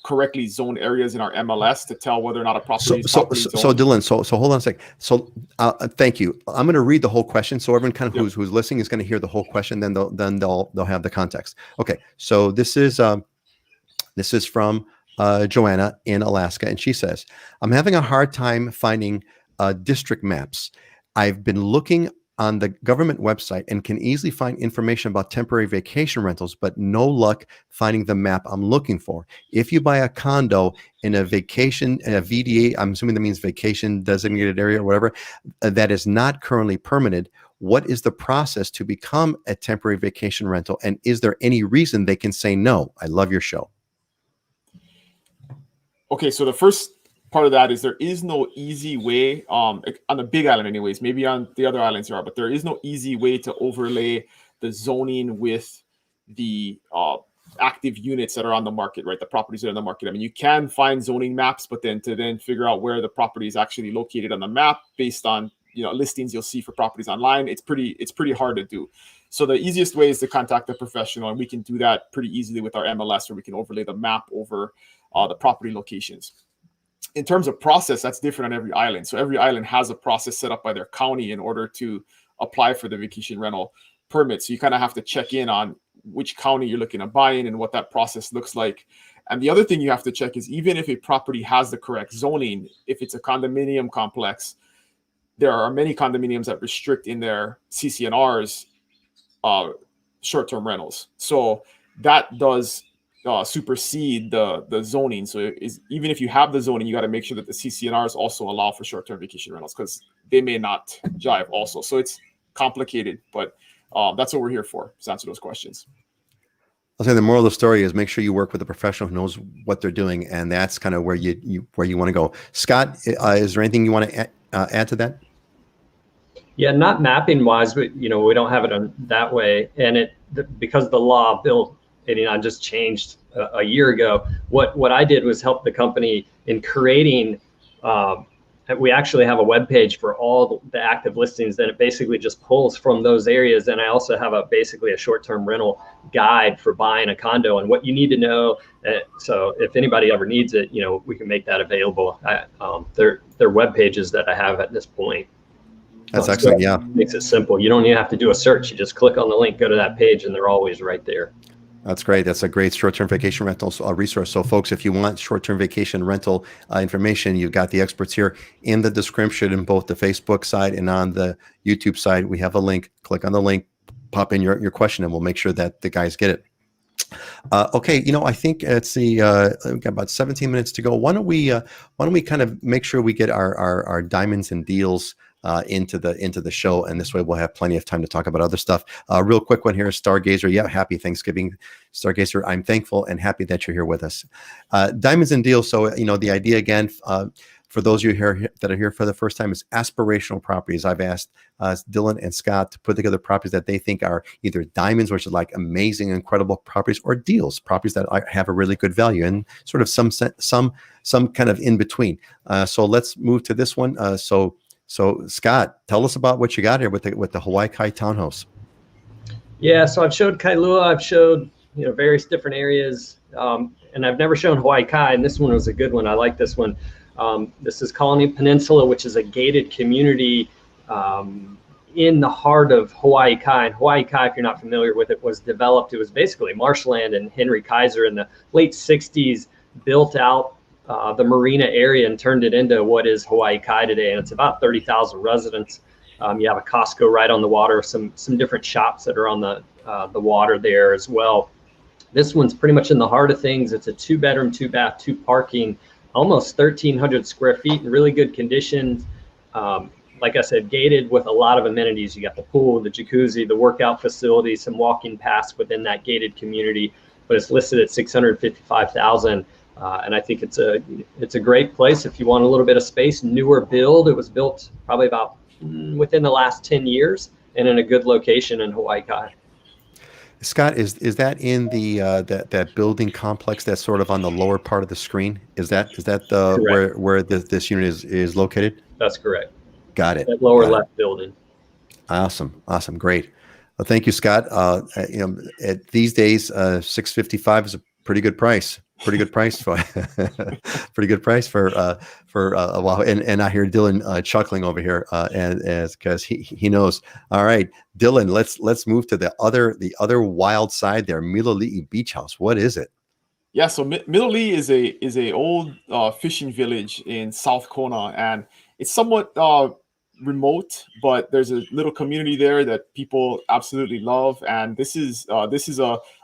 correctly zoned areas in our MLS to tell whether or not a property is properly zoned. So Dylan, so hold on a sec. So thank you. I'm going to read the whole question, so everyone kind of who's listening is going to hear the whole question. Then they'll have the context. Okay. So this is from Joanna in Alaska, and she says, "I'm having a hard time finding district maps. I've been looking on the government website and can easily find information about temporary vacation rentals, but no luck finding the map I'm looking for. If you buy a condo in a VDA, I'm assuming that means vacation designated area or whatever, that is not currently permitted, what is the process to become a temporary vacation rental? And is there any reason they can say no? I love your show." Okay, so the first part of that is there is no easy way on the Big Island anyways, maybe on the other islands there are, but there is no easy way to overlay the zoning with the active units that are on the market, right? The properties that are on the market. I mean, you can find zoning maps, but then to figure out where the property is actually located on the map based on, you know, listings you'll see for properties online, it's pretty hard to do. So the easiest way is to contact a professional, and we can do that pretty easily with our MLS, where we can overlay the map over the property locations. In terms of process, that's different on every island. So every island has a process set up by their county in order to apply for the vacation rental permit. So you kind of have to check in on which county you're looking to buy in and what that process looks like. And the other thing you have to check is, even if a property has the correct zoning, if it's a condominium complex, there are many condominiums that restrict in their CCNRs short-term rentals. So that does supersede the zoning. So even if you have the zoning, you got to make sure that the CCNRs also allow for short-term vacation rentals, because they may not jive also. So it's complicated, but that's what we're here for, to answer those questions. I'll say the moral of the story is make sure you work with a professional who knows what they're doing, and that's kind of where you want to go. Scott, is there anything you want to add to that? Yeah, not mapping wise, but we don't have it on that way, and because the law Bill 89 just changed a year ago. What I did was help the company in creating. We actually have a web page for all the active listings. Then it basically just pulls from those areas. And I also have basically a short-term rental guide for buying a condo and what you need to know. So if anybody ever needs it, we can make that available. They're web pages that I have at this point. That's excellent. Yeah, makes it simple. You don't even have to do a search. You just click on the link, go to that page, and they're always right there. That's great. That's a great short-term vacation rental resource. So folks, if you want short-term vacation rental information, you've got the experts here in the description in both the Facebook side and on the YouTube side. We have a link. Click on the link, pop in your question, and we'll make sure that the guys get it. Okay, I think we've got about 17 minutes to go. Why don't we kind of make sure we get our diamonds and deals into the show, and this way we'll have plenty of time to talk about other stuff. Real quick one here, Stargazer. Yeah, happy Thanksgiving, Stargazer. I'm thankful and happy that you're here with us. Diamonds and deals. So the idea again, for those of you here that are here for the first time, is aspirational properties. I've asked Dylan and Scott to put together properties that they think are either diamonds, which are like amazing, incredible properties, or deals, properties that have a really good value, and sort of some kind of in between. So let's move to this one. So Scott, tell us about what you got here with the Hawaii Kai townhouse. Yeah, so I've showed Kailua, I've showed various different areas, and I've never shown Hawaii Kai, and this one was a good one. I like this one. This is Colony Peninsula, which is a gated community in the heart of Hawaii Kai. And Hawaii Kai, if you're not familiar with it, was developed. It was basically marshland, and Henry Kaiser in the late 60s built out the marina area and turned it into what is Hawaii Kai today. And it's about 30,000 residents. You have a Costco right on the water, some different shops that are on the water there as well. This one's pretty much in the heart of things. It's a 2-bedroom, 2-bath, 2 parking, almost 1,300 square feet in really good condition. Like I said, gated with a lot of amenities. You got the pool, the jacuzzi, the workout facility, some walking paths within that gated community, but it's listed at $655,000. And I think it's a great place if you want a little bit of space. Newer build. It was built probably about within the last 10 years and in a good location in Hawaii Kai. Scott, is that in the that building complex that's sort of on the lower part of the screen? Is that the Correct. where this unit is located? That's correct. Got it. That lower Got it. left building. Awesome, great. Well, thank you, Scott. At these days, 655 is a pretty good price. Pretty good price for pretty good price for Oahu. And I hear Dylan chuckling over here, and as because he knows. All right, Dylan, let's move to the other wild side there, Miloli'i Beach House. What is it? Yeah, so Miloli'i is a old fishing village in South Kona, and it's somewhat remote, but there's a little community there that people absolutely love. And this is a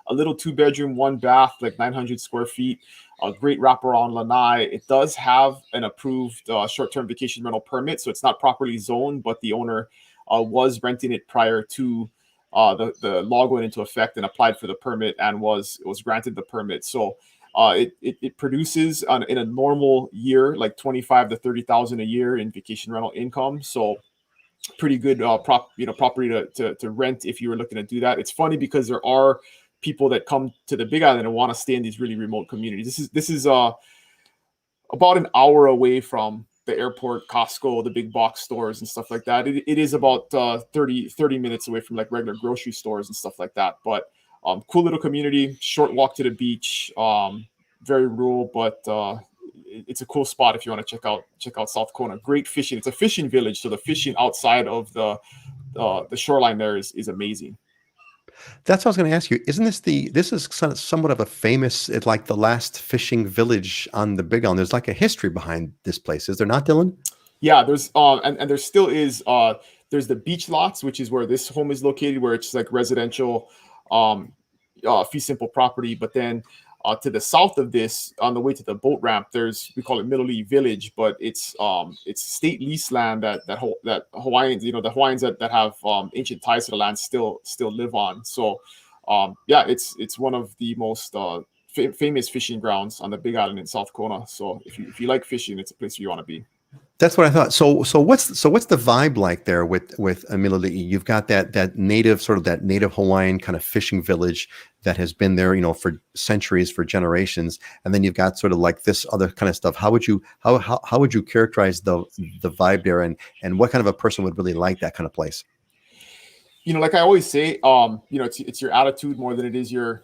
little 2-bedroom, 1-bath, like 900 square feet, a great wraparound lanai. It does have an approved short-term vacation rental permit, so it's not properly zoned, but the owner was renting it prior to the law going into effect, and applied for the permit and was granted the permit. So it produces in a normal year like 25 to 30,000 a year in vacation rental income. So pretty good property to rent if you were looking to do that. It's funny because there are people that come to the Big Island and want to stay in these really remote communities. This is about an hour away from the airport, Costco, the big box stores and stuff like that. It is about 30 minutes away from like regular grocery stores and stuff like that. But cool little community, short walk to the beach, very rural, but it's a cool spot if you want to check out South Kona. Great fishing. It's a fishing village, so the fishing outside of the shoreline there is amazing. That's what I was going to ask you. Isn't this is somewhat of a famous, it's like the last fishing village on the Big Island. There's like a history behind this place, is there not, Dylan? Yeah, there's and there still is there's the beach lots, which is where this home is located, where it's like residential fee simple property. But then to the south of this, on the way to the boat ramp, we call it Miloli'i Village, but it's state lease land that Hawaiians, the Hawaiians that have ancient ties to the land still live on. So yeah, it's one of the most famous fishing grounds on the Big Island in South Kona. So if you like fishing, it's a place you want to be. That's what I thought. So what's the vibe like there with Miloli'i? You've got that native Hawaiian kind of fishing village that has been there, for centuries, for generations, and then you've got sort of like this other kind of stuff. How would you characterize the vibe there, and what kind of a person would really like that kind of place? Like I always say, it's your attitude more than it is your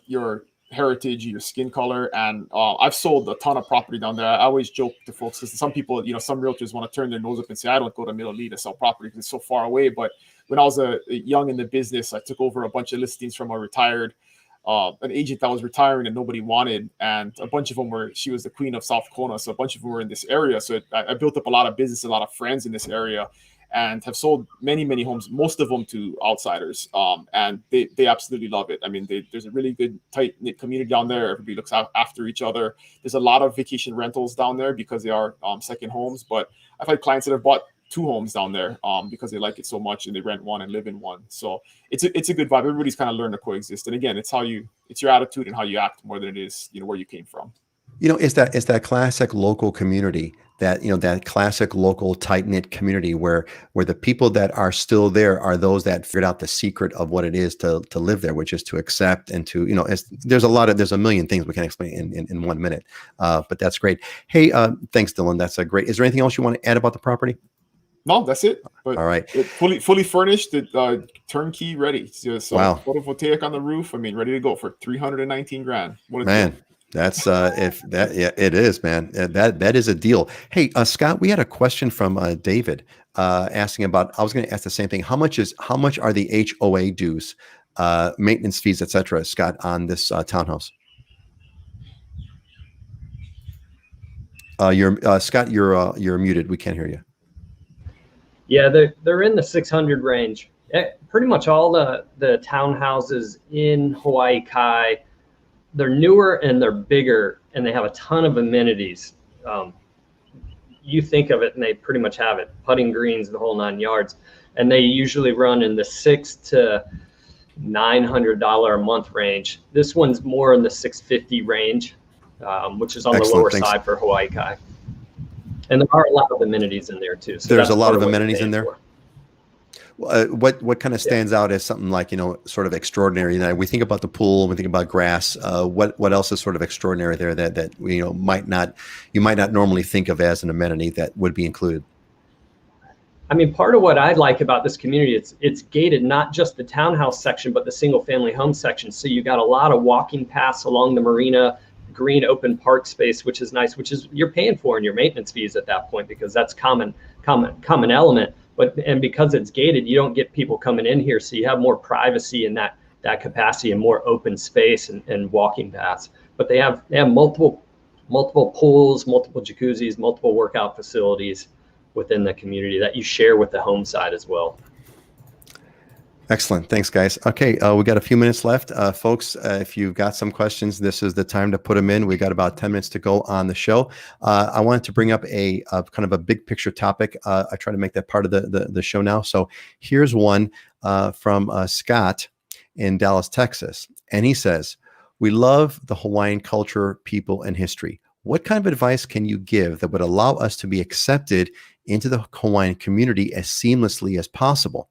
heritage, your skin color. And I've sold a ton of property down there. I always joke to folks because some people, some realtors want to turn their nose up and say, I don't go to Miloli'i to sell property because it's so far away. But when I was young in the business, I took over a bunch of listings from an agent that was retiring and nobody wanted. And a bunch of them she was the queen of South Kona. So a bunch of them were in this area. So I built up a lot of business, a lot of friends in this area, and have sold many, many homes, most of them to outsiders. And they absolutely love it. I mean, there's a really good, tight-knit community down there. Everybody looks after each other. There's a lot of vacation rentals down there because they are second homes. But I've had clients that have bought 2 homes down there because they like it so much and they rent one and live in one. So it's a good vibe. Everybody's kind of learned to coexist. And again, it's your attitude and how you act more than it is, where you came from. It's that classic local community, that classic local tight-knit community where the people that are still there are those that figured out the secret of what it is to live there, which is to accept and to, there's a million things we can explain in 1 minute. But that's great. Hey, thanks, Dylan. That's great. Is there anything else you want to add about the property? No, that's it. But all right. Fully furnished, turnkey ready. So wow. Photovoltaic on the roof. I mean, ready to go for $319,000. What a man. deal. That's it is, man. That is a deal. Hey, Scott, we had a question from David asking about. I was going to ask the same thing. How much are the HOA dues, maintenance fees, etc., Scott, on this townhouse? Scott, you're muted. We can't hear you. Yeah, they're in the 600 range. Pretty much all the townhouses in Hawaii Kai. They're newer and they're bigger and they have a ton of amenities. You think of it and they pretty much have it. Putting greens, the whole 9 yards. And they usually run in the $600 to $900 a month range. This one's more in the $650 range, which is on the lower side for Hawaii Kai. And there are a lot of amenities in there too. So there's a lot of amenities in there. What kind of stands out as something like, sort of extraordinary? We think about the pool, we think about grass. What else is sort of extraordinary there that you might not normally think of as an amenity that would be included? I mean, part of what I like about this community, it's gated, not just the townhouse section, but the single family home section. So you got a lot of walking paths along the marina, green open park space, which is nice, which is you're paying for in your maintenance fees at that point, because that's common element. And because it's gated, you don't get people coming in here. So you have more privacy in that capacity and more open space and walking paths. But they have multiple pools, multiple jacuzzis, multiple workout facilities within the community that you share with the home side as well. Excellent. Thanks, guys. Okay, we got a few minutes left. Folks, if you've got some questions, this is the time to put them in. We got about 10 minutes to go on the show. I wanted to bring up a kind of a big picture topic. I try to make that part of the show now. So here's one from Scott in Dallas, Texas. And he says, "We love the Hawaiian culture, people, and history. What kind of advice can you give that would allow us to be accepted into the Hawaiian community as seamlessly as possible?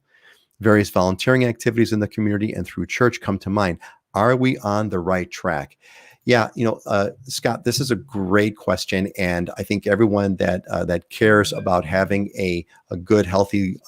Various volunteering activities in the community and through church come to mind. Are we on the right track?" Yeah, Scott, this is a great question, and I think everyone that cares about having a good, healthy,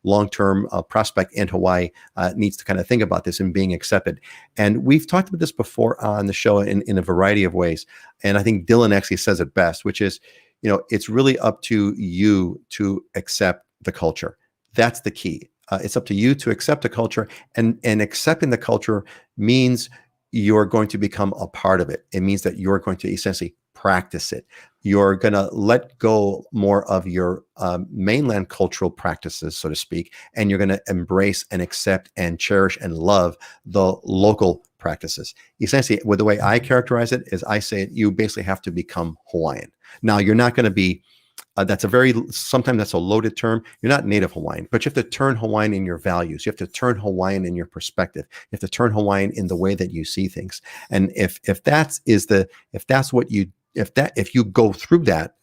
long-term prospect in Hawaii needs to kind of think about this and being accepted. And we've talked about this before on the show in a variety of ways. And I think Dylan actually says it best, which is, it's really up to you to accept the culture. That's the key. It's up to you to accept the culture, and accepting the culture means you're going to become a part of it. It means that you're going to essentially practice it. You're going to let go more of your mainland cultural practices, so to speak, and you're going to embrace and accept and cherish and love the local practices. Essentially, with the way I characterize it is I say you basically have to become Hawaiian. Now, you're not going to be sometimes that's a loaded term. You're not native Hawaiian, but you have to turn Hawaiian in your values. You have to turn Hawaiian in your perspective. You have to turn Hawaiian in the way that you see things. And if you go through that,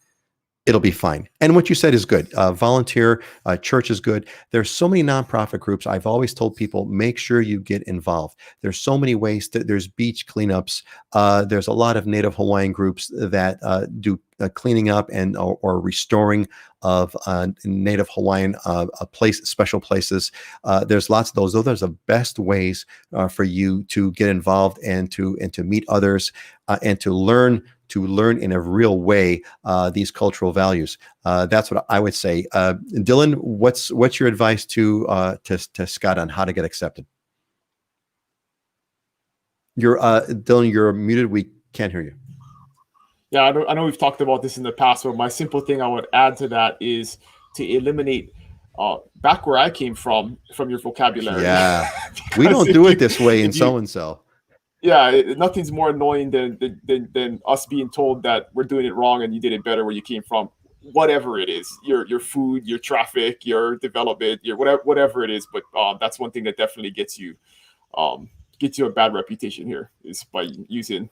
it'll be fine. And what you said is good. Volunteer, church is good. There's so many nonprofit groups. I've always told people, make sure you get involved. There's so many ways there's beach cleanups. There's a lot of Native Hawaiian groups that do cleaning up and or restoring of Native Hawaiian special places. There's lots of those. Those are the best ways for you to get involved and to meet others and to learn in a real way these cultural values. That's what I would say. Dylan, what's your advice to Scott on how to get accepted? Dylan, you're muted. We can't hear you. Yeah, I know we've talked about this in the past, but my simple thing I would add to that is to eliminate back where I came from your vocabulary. Yeah, we don't do it this way in so-and-so. Yeah, nothing's more annoying than us being told that we're doing it wrong and you did it better where you came from. Whatever it is, your food, your traffic, your development, your whatever it is. But that's one thing that definitely gets you a bad reputation here, is by using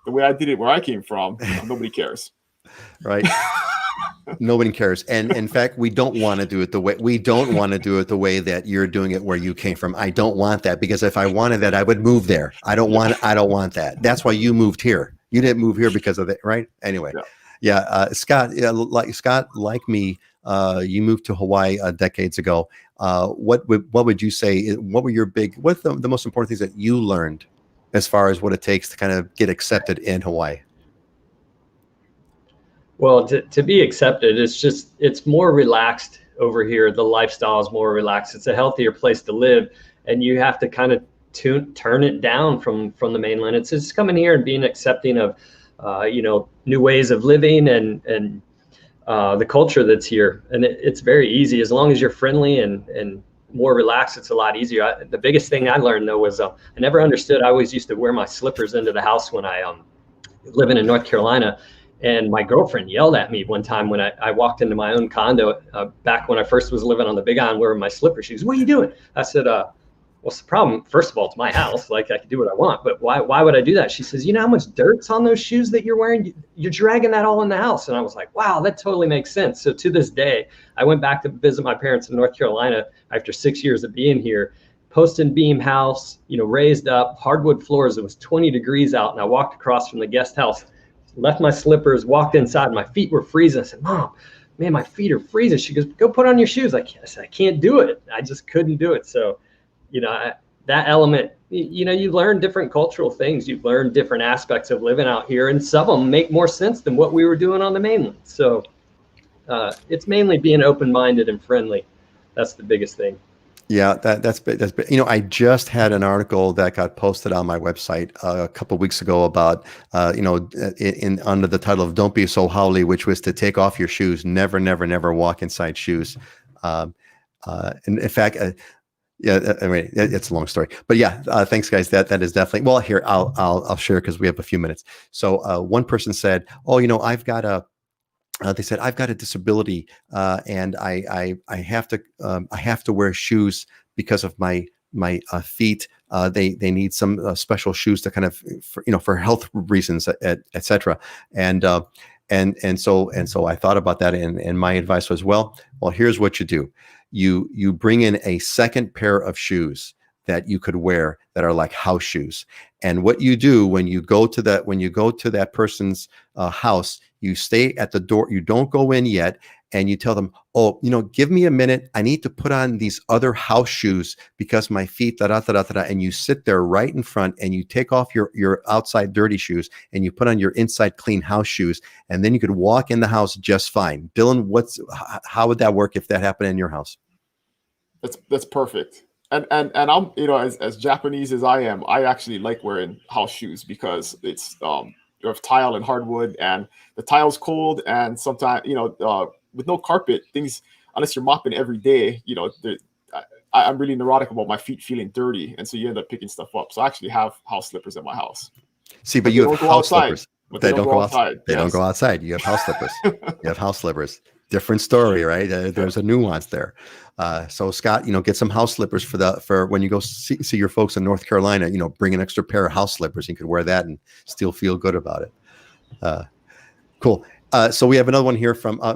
the way I did it where I came from. Nobody cares. Right. Nobody cares. And in fact, we don't want to do it the way that you're doing it where you came from. I don't want that, because if I wanted that, I would move there. I don't want that. That's why you moved here. You didn't move here because of it, right? Anyway. Yeah. Scott, like me, you moved to Hawaii decades ago. What would you say? What's the most important things that you learned as far as what it takes to kind of get accepted in Hawaii? Well, to be accepted, it's more relaxed over here. The lifestyle is more relaxed. It's a healthier place to live, and you have to kind of turn it down from the mainland. It's just coming here and being accepting of, new ways of living and the culture that's here. And it's very easy as long as you're friendly and more relaxed. It's a lot easier. The biggest thing I learned though was I never understood. I always used to wear my slippers into the house when I living in North Carolina. And my girlfriend yelled at me one time when I walked into my own condo back when I first was living on the Big Island wearing my slippers. She goes, "What are you doing?" I said, what's the problem? First of all, it's my house. Like, I can do what I want, but why would I do that? She says, you know how much dirt's on those shoes that you're wearing? You're dragging that all in the house. And I was like, wow, that totally makes sense. So to this day, I went back to visit my parents in North Carolina after 6 years of being here, post and beam house, you know, raised up, hardwood floors. It was 20 degrees out. And I walked across from the guest house, left my slippers, walked inside. My feet were freezing. I said, Mom, man, my feet are freezing. She goes, go put on your shoes. I said, I can't do it. I just couldn't do it. So, you know, that element, you know, you learn different cultural things. You've learned different aspects of living out here, and some of them make more sense than what we were doing on the mainland. So it's mainly being open-minded and friendly. That's the biggest thing. Yeah, that's you know, I just had an article that got posted on my website a couple of weeks ago about you know, in under the title of "Don't Be So Howly," which was to take off your shoes. Never, never, never walk inside shoes. And in fact, yeah, I mean, it's a long story, but yeah, thanks guys. That is definitely, well, here, I'll share because we have a few minutes. So one person said, oh, you know, I've got a, they said, I've got a disability, and I have to wear shoes because of my feet. They need some special shoes to kind of, you know, for health reasons, et cetera. And so I thought about that, and my advice was, well, here's what you do. You bring in a second pair of shoes that you could wear that are like house shoes. And what you do when you go to that person's house, you stay at the door, you don't go in yet, and you tell them, oh, you know, give me a minute. I need to put on these other house shoes because my feet, and you sit there right in front, and you take off your outside dirty shoes and you put on your inside clean house shoes, and then you could walk in the house just fine. Dylan, how would that work if that happened in your house? That's perfect. And I'm, you know, as Japanese as I am, I actually like wearing house shoes because it's you have tile and hardwood, and the tile's cold, and sometimes, you know, with no carpet, things, unless you're mopping every day, you know, I'm really neurotic about my feet feeling dirty, and so you end up picking stuff up. So I actually have house slippers in my house. See, but you have house slippers. They don't go outside. They don't go outside. You have house slippers. You have house slippers. Different story, right? There's a nuance there. So Scott, you know, get some house slippers for when you go see your folks in North Carolina. You know, bring an extra pair of house slippers. You could wear that and still feel good about it. Cool. So we have another one here from a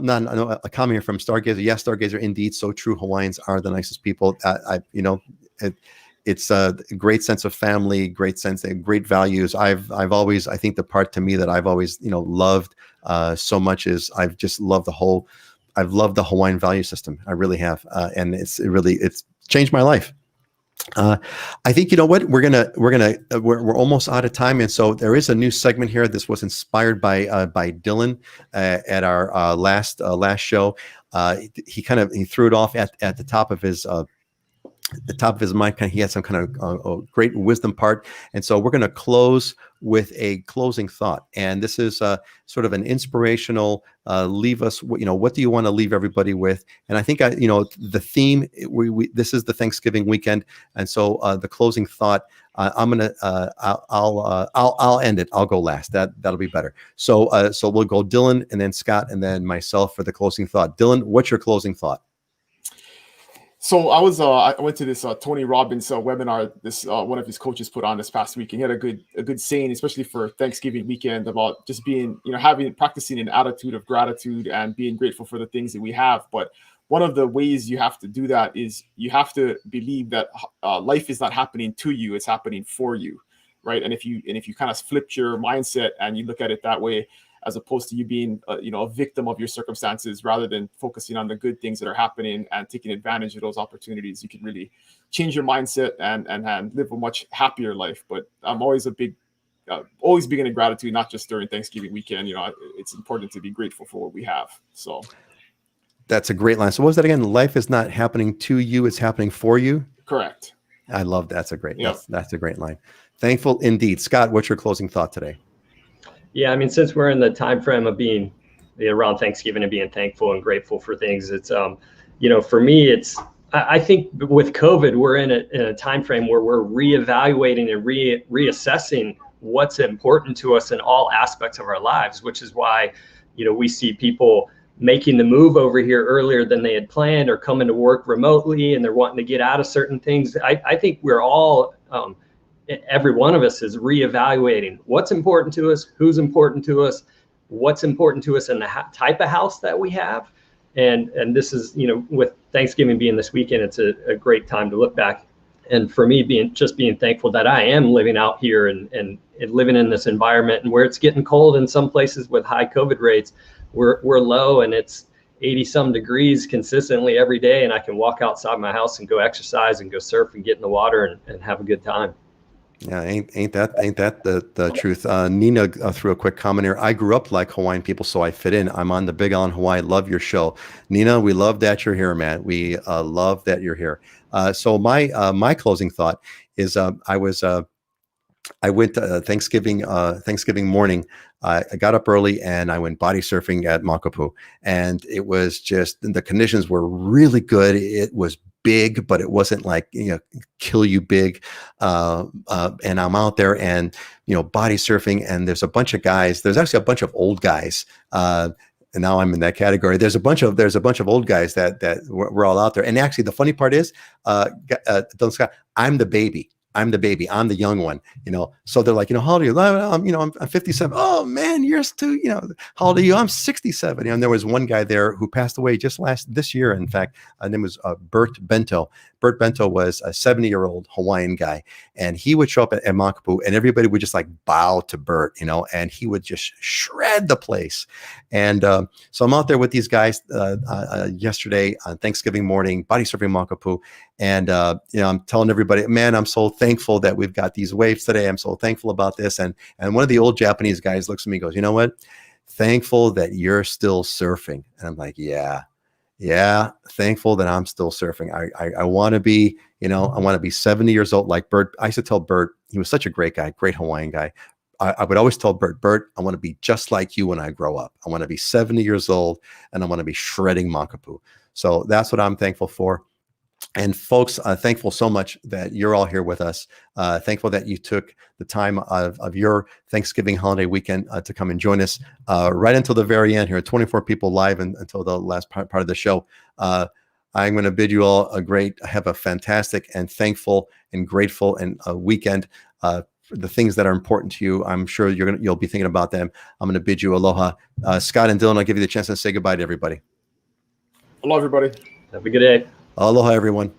comment here from Stargazer. Yes, Stargazer, indeed, so true. Hawaiians are the nicest people. You know, it's a great sense of family, great sense, great values. I've always, I think the part to me that I've always, you know, loved so much is I've loved the Hawaiian value system. I really have, and it's changed my life. I think, you know what, we're almost out of time, and so there is a new segment here. This was inspired by Dylan at our last show. He threw it off at the top of his mind. He had some kind of great wisdom part, and so we're going to close with a closing thought. And this is sort of an inspirational. Leave us. You know, what do you want to leave everybody with? And I think you know, the theme. This is the Thanksgiving weekend, and so the closing thought. I'm gonna. I'll end it. I'll go last. That'll be better. So we'll go Dylan, and then Scott, and then myself for the closing thought. Dylan, what's your closing thought? So I went to this Tony Robbins webinar. This one of his coaches put on this past week, and he had a good saying, especially for Thanksgiving weekend, about just being, you know, practicing an attitude of gratitude and being grateful for the things that we have. But one of the ways you have to do that is you have to believe that life is not happening to you; it's happening for you, right? And if you kind of flip your mindset and you look at it that way, as opposed to you being, you know, a victim of your circumstances, rather than focusing on the good things that are happening and taking advantage of those opportunities, you can really change your mindset and live a much happier life. But I'm always always big into gratitude, not just during Thanksgiving weekend. You know, it's important to be grateful for what we have. So that's a great line. So what was that again? Life is not happening to you; it's happening for you. Correct. I love that. That's a great. Yep. That's a great line. Thankful indeed, Scott. What's your closing thought today? Yeah, I mean, since we're in the time frame of being around Thanksgiving and being thankful and grateful for things, it's you know, for me, I think with COVID, we're in a time frame where we're reevaluating and reassessing what's important to us in all aspects of our lives, which is why, you know, we see people making the move over here earlier than they had planned, or coming to work remotely and they're wanting to get out of certain things. I think we're all, every one of us is reevaluating what's important to us, who's important to us, what's important to us, and the type of house that we have. And this is, you know, with Thanksgiving being this weekend, it's a great time to look back. And for me, being thankful that I am living out here and living in this environment, and where it's getting cold in some places with high COVID rates, we're low and it's 80 some degrees consistently every day. And I can walk outside my house and go exercise and go surf and get in the water and have a good time. Yeah, ain't that the truth? Nina threw a quick comment here. I grew up like Hawaiian people, so I fit in. I'm on the Big Island, Hawaii. Love your show, Nina. We love that you're here, man. We love that you're here. So my closing thought is I went Thanksgiving morning. I got up early and I went body surfing at Makapu, and it was just, the conditions were really good. It was big, but it wasn't like, you know, kill you big. And I'm out there and, you know, body surfing, and there's a bunch of guys. There's actually a bunch of old guys. And now I'm in that category. There's a bunch of old guys that we're all out there. And actually, the funny part is, Don Scott, I'm the baby. I'm the young one, you know. So they're like, you know, how old are you? I'm 57. Oh man, you're still, you know, how old are you? I'm 67. You know, and there was one guy there who passed away just this year. In fact, his name was Bert Bento. Bert Bento was a 70-year-old Hawaiian guy, and he would show up at Makapu, and everybody would just like bow to Bert, you know, and he would just shred the place. And so I'm out there with these guys yesterday on Thanksgiving morning, body surfing Makapu, and you know, I'm telling everybody, man, I'm so thankful that we've got these waves today. I'm so thankful about this. And one of the old Japanese guys looks at me and goes, you know what? Thankful that you're still surfing. And I'm like, yeah, thankful that I'm still surfing. I want to be, you know, I want to be 70 years old like Bert. I used to tell Bert, he was such a great guy, great Hawaiian guy. I would always tell Bert, I want to be just like you when I grow up. I want to be 70 years old and I want to be shredding Makapu. So that's what I'm thankful for. And folks, thankful so much that you're all here with us. Thankful that you took the time of your Thanksgiving holiday weekend to come and join us right until the very end here. 24 people live until the last part of the show. I'm going to bid you all have a fantastic and thankful and grateful and weekend. The things that are important to you, I'm sure you'll be thinking about them. I'm going to bid you aloha. Scott and Dylan, I'll give you the chance to say goodbye to everybody. Hello, everybody. Have a good day. Aloha, everyone.